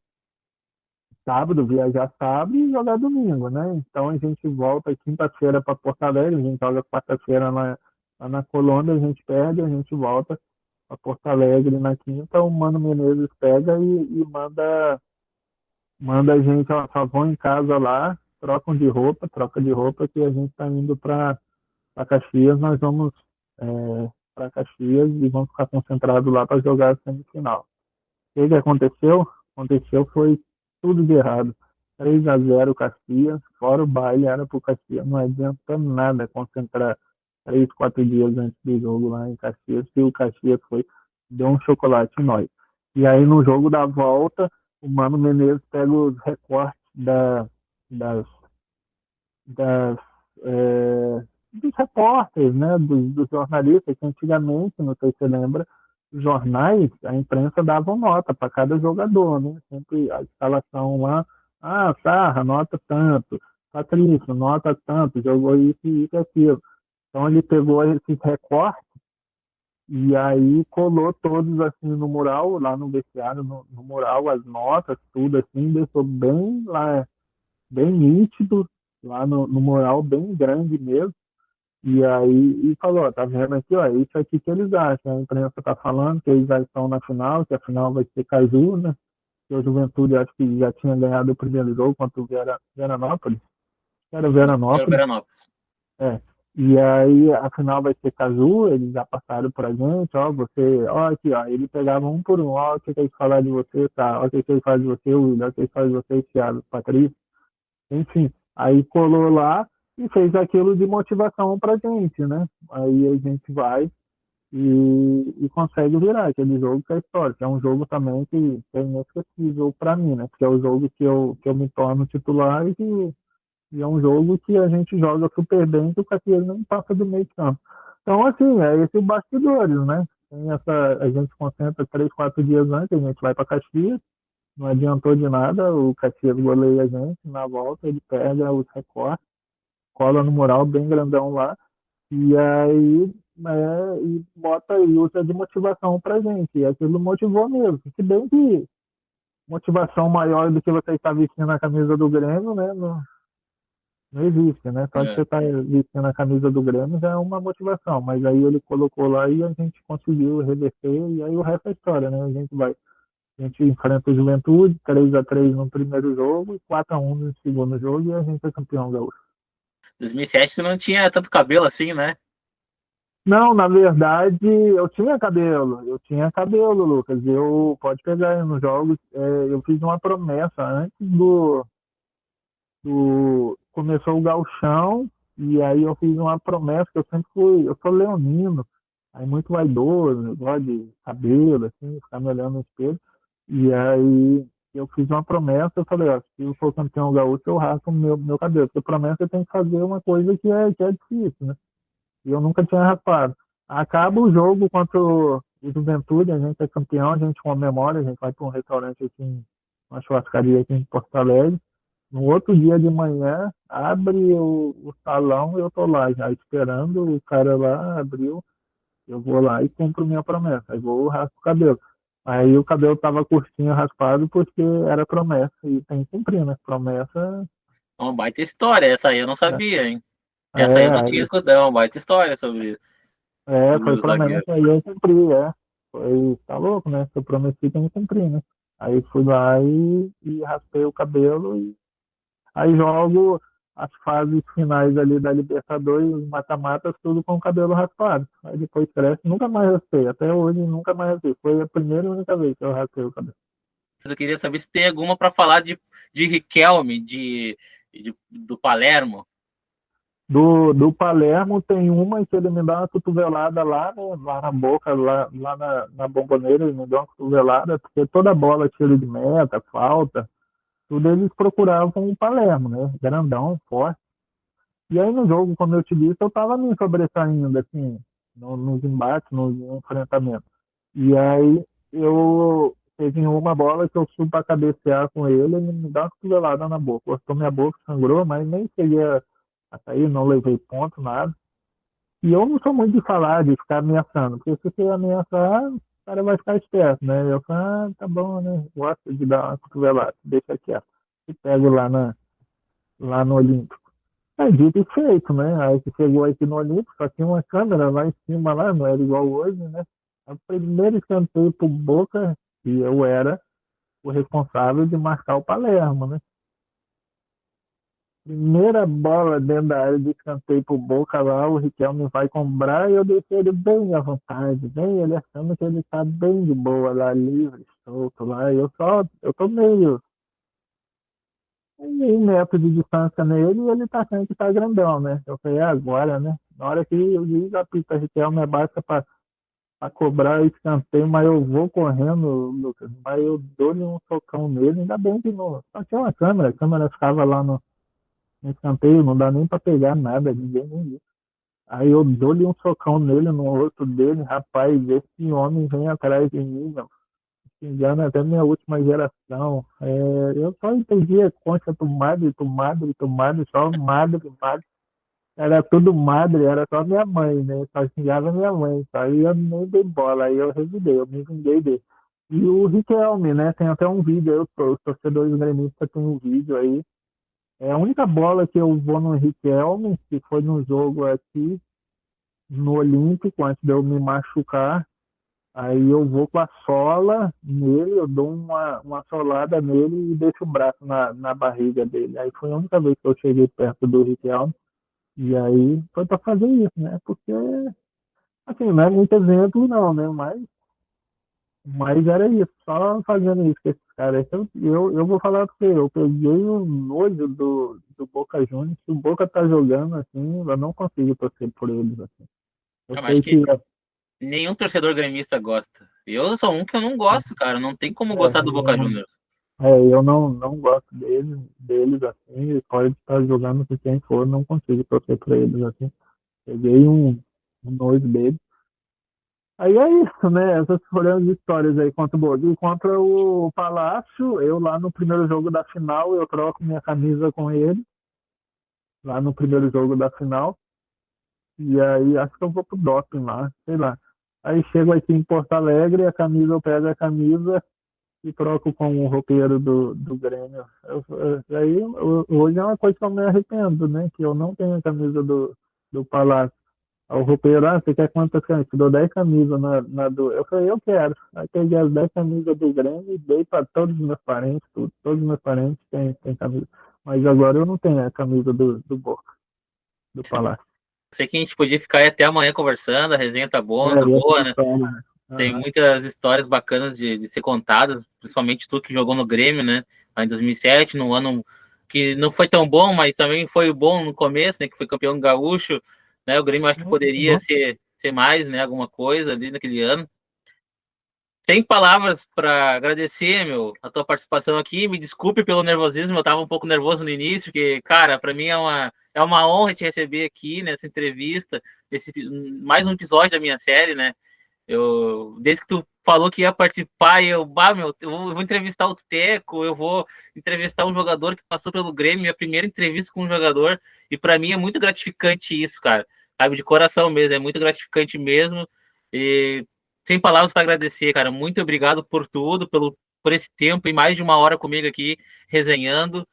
sábado, viajar sábado e jogar domingo, né? Então a gente volta quinta-feira para Porto Alegre, a gente joga quarta-feira lá na Colômbia, a gente perde, a gente volta para Porto Alegre na quinta, o Mano Menezes pega e manda a gente, ó, só vão em casa lá, troca de roupa que a gente está indo para Caxias, nós vamos para Caxias e vamos ficar concentrados lá para jogar a semifinal. O que aconteceu? Aconteceu foi tudo de errado. 3-0 Caxias, fora o baile, era pro Caxias. Não adianta nada concentrar 3, 4 dias antes do jogo lá em Caxias, se o Caxias deu um chocolate em nós. E aí no jogo da volta, o Mano Menezes pega os recortes das, das, dos repórteres, né, dos jornalistas, que antigamente, não sei se você lembra, os jornais, a imprensa dava nota para cada jogador, né? Sempre a escalação lá, Sarra, nota tanto, Patrício, nota tanto, jogou isso e isso e aquilo. Então ele pegou esses recortes e aí colou todos assim no mural, lá no vestiário, no mural, as notas, tudo assim, deixou bem lá, bem nítido, lá no mural, bem grande mesmo. E aí, falou, ó, tá vendo aqui, ó, é isso aqui que eles acham. A imprensa tá falando que eles já estão na final, que a final vai ser Caju, né? Que o Juventude acho que já tinha ganhado o primeiro jogo contra o Veranópolis. Era o Quero Veranópolis, Veranópolis. é. E aí a final vai ser Caju, eles já passaram por a gente, ó, ó, aqui, ó, ele pegava um por um, ó, o que que eles falaram de você, tá, ó, o que que eles falam de você, William, o que eles falam de você, Thiago, Patrício. Enfim, aí colou lá e fez aquilo de motivação pra gente, né? Aí a gente vai e consegue virar aquele jogo que é histórico. É um jogo também que é inesquecível para mim, né? Porque é o jogo que eu me torno titular e é um jogo que a gente joga super bem, que o Caxias não passa do meio de campo. Então, assim, é esse o bastidores, né? A gente concentra 3, 4 dias antes, a gente vai para Caxias, não adiantou de nada, o Caxias goleia a gente, na volta ele pega os recortes, cola no mural bem grandão lá, e aí e bota e usa de motivação pra gente. E aquilo motivou mesmo. Se bem que motivação maior do que você estar vestindo a camisa do Grêmio, né? Não existe, né? Só de você É. estar vestindo a camisa do Grêmio já é uma motivação. Mas aí ele colocou lá e a gente conseguiu reverter, e aí o resto é história, né? A gente vai A gente enfrenta o Juventude, 3-3 no primeiro jogo e 4-1 no segundo jogo, e a gente é campeão gaúcho. 2007 tu não tinha tanto cabelo assim, né? Não, na verdade, eu tinha cabelo, Lucas. Eu, pode pegar aí nos jogos, eu fiz uma promessa antes começou o gauchão, e aí eu fiz uma promessa que eu sempre fui, eu sou leonino, aí muito vaidoso, eu gosto de cabelo, assim, ficar me olhando no espelho, e aí eu fiz uma promessa, eu falei, ó, se eu for campeão gaúcho, eu raspo o meu cabelo, porque promessa tem que fazer uma coisa que é difícil, né? E eu nunca tinha raspado. Acaba o jogo contra o Juventude, a gente é campeão, a gente comemora, a gente vai para um restaurante aqui, uma churrascaria aqui em Porto Alegre. No outro dia de manhã, abre o salão, eu tô lá já esperando, o cara lá abriu, eu vou lá e cumpro minha promessa. Aí vou raspo o cabelo. Aí o cabelo tava curtinho, raspado, porque era promessa, e tem que cumprir, né? Promessa, Uma baita história, essa aí eu não né? sabia, hein? Essa aí eu não tinha É, escutado, uma baita história sobre foi o zagueiro. promessa, aí eu cumpri, é. Foi, tá louco, né? Se eu prometi, tem que cumprir, né? Aí fui lá e raspei o cabelo e aí jogo as fases finais ali da Libertadores, os mata-matas, tudo com o cabelo raspado. Aí depois cresce, nunca mais raspei. Até hoje nunca mais raspei. Foi a primeira e única vez que eu raspei o cabelo. Eu queria saber se tem alguma para falar de Riquelme, do Palermo. Do Palermo tem uma que ele me dá uma cotovelada lá, né, lá na boca, lá na bomboneira, ele me deu uma cotovelada, porque toda bola tiro de meta, falta, tudo eles procuravam o Palermo, né? Grandão, forte. E aí no jogo, como eu te disse, eu tava me sobressaindo, assim, nos embates, nos enfrentamentos. E aí eu teve uma bola que eu subi para cabecear com ele me dá uma cotovelada na boca. Cortou minha boca, sangrou, mas nem cheguei a sair, não levei ponto, nada. E eu não sou muito de falar, de ficar ameaçando, porque se você ameaçar, o cara vai ficar esperto, né? Eu falo, ah, tá bom, né? Gosto de dar uma cotovelada, deixa quieto. E pego lá no Olímpico. É dito e feito, né? Aí que chegou aqui no Olímpico, só tinha uma câmera lá em cima, lá, não era igual hoje, né? O primeiro escanteio pro Boca, e eu era o responsável de marcar o Palermo, né? Primeira bola dentro da área de escanteio pro Boca lá, o Riquelme vai cobrar e eu deixei ele bem à vontade, bem ele achando que ele tá bem de boa lá, livre, solto lá. Eu tô meio 1 metro de distância nele e ele tá achando que tá grandão, né? Eu falei, é agora, né? Na hora que o juiz apita Riquelme abaixa pra cobrar escanteio, mas eu vou correndo, Lucas, mas eu dou-lhe um socão nele, ainda bem que não. Só tinha uma câmera, a câmera ficava lá no escanteio, não dá nem pra pegar nada, ninguém nem viu. Aí eu dou-lhe um socão nele, no rosto dele, rapaz, esse homem vem atrás de mim, meu. Se engano, até minha última geração. Eu só entendia concha do madre, do madre, do madre, só madre, madre. Era tudo madre, era só minha mãe, né? Só xingava minha mãe. Só aí eu nem dei bola, aí eu revidei, eu me vinguei dele. E o Riquelme, né? Tem até um vídeo, os torcedores gremistas têm um vídeo aí. É a única bola que eu vou no Riquelme, que foi num jogo aqui no Olímpico, antes de eu me machucar. Aí eu vou com a sola nele, eu dou uma solada nele e deixo o braço na barriga dele. Aí foi a única vez que eu cheguei perto do Riquelme. E aí foi para fazer isso, né? Porque, assim, não é muito exemplo, não, né? Mas era isso, só fazendo isso com esses caras. Eu vou falar pra você, eu peguei o nojo do Boca Juniors. Se o Boca tá jogando assim, eu não consigo torcer por eles, assim. Eu Eu acho sei que que nenhum torcedor gremista gosta. Eu sou um que eu não gosto, cara. Não tem como gostar do eu Boca não, Juniors. eu não gosto deles assim, pode estar jogando com quem for, não consigo torcer por eles assim. Peguei um nojo deles. Aí é isso, né? Essas foram as histórias aí contra o Bordeaux. Contra o Palácio, eu lá no primeiro jogo da final, eu troco minha camisa com ele, lá no primeiro jogo da final. E aí acho que eu vou pro doping lá, sei lá. Aí chego aqui em Porto Alegre, a camisa, eu pego a camisa e troco com o roupeiro do Grêmio. Hoje é uma coisa que eu me arrependo, né? Que eu não tenho a camisa do Palácio. Aí o roupeiro, você quer quantas camisas? Te dou 10 camisas na do. Eu falei, eu quero. Aí peguei as 10 camisas do Grêmio e dei para todos os meus parentes, tudo. Todos os meus parentes têm camisa. Mas agora eu não tenho a camisa do Boca, do Palácio. Sei que a gente podia ficar aí até amanhã conversando, a resenha tá E essa boa, né? história, né? Tem Aham. muitas histórias bacanas de ser contadas, principalmente tu que jogou no Grêmio, né? Lá em 2007, num ano que não foi tão bom, mas também foi bom no começo, né? Que foi campeão gaúcho, né? O Grêmio acho que poderia Uhum. ser mais, né? Alguma coisa ali naquele ano. Sem palavras para agradecer, meu, a tua participação aqui. Me desculpe pelo nervosismo, eu estava um pouco nervoso no início, porque, cara, para mim é uma honra te receber aqui nessa entrevista, esse mais um episódio da minha série, né? Desde que tu falou que ia participar, eu vou entrevistar o Teco, eu vou entrevistar um jogador que passou pelo Grêmio, minha primeira entrevista com um jogador, e para mim é muito gratificante isso, cara. Sabe, de coração mesmo, é muito gratificante mesmo. E sem palavras para agradecer, cara. Muito obrigado por tudo, por esse tempo e mais de uma hora comigo aqui resenhando.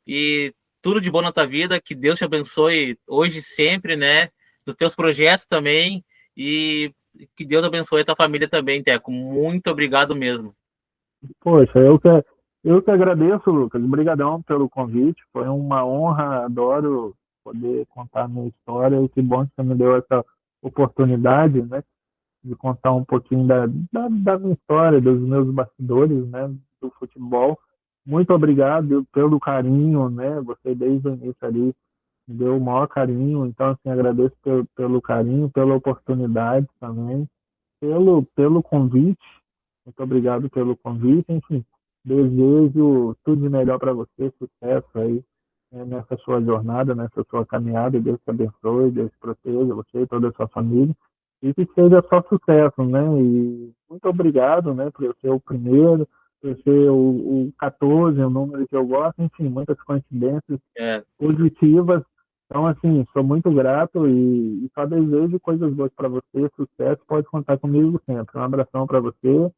E tudo de bom na tua vida, que Deus te abençoe hoje e sempre, né? Nos teus projetos também. E que Deus abençoe a tua família também, Teco. Muito obrigado mesmo. Poxa, eu que agradeço, Lucas. Obrigadão pelo convite. Foi uma honra, adoro poder contar a minha história. E que bom que você me deu essa oportunidade, né, de contar um pouquinho da minha história, dos meus bastidores, né, do futebol. Muito obrigado pelo carinho, né? Você desde o início ali me deu o maior carinho. Então, assim, agradeço pelo carinho, pela oportunidade também, pelo convite. Muito obrigado pelo convite. Enfim, desejo tudo de melhor para você, sucesso aí, né, nessa sua jornada, nessa sua caminhada. Deus te abençoe, Deus te proteja, você e toda a sua família. E que seja só sucesso, né? E muito obrigado, né, por eu ser o primeiro, por eu ser o 14, o número que eu gosto. Enfim, muitas coincidências É, positivas. Então, assim, sou muito grato e só desejo coisas boas para você, sucesso. Pode contar comigo sempre. Um abração para você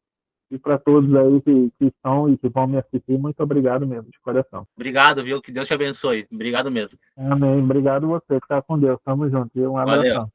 e para todos aí que estão e que vão me assistir. Muito obrigado mesmo, de coração. obrigado, viu? Que Deus te abençoe. Obrigado mesmo. Amém. Obrigado você. Ficar com Deus. Tamo junto. E um Valeu. abração.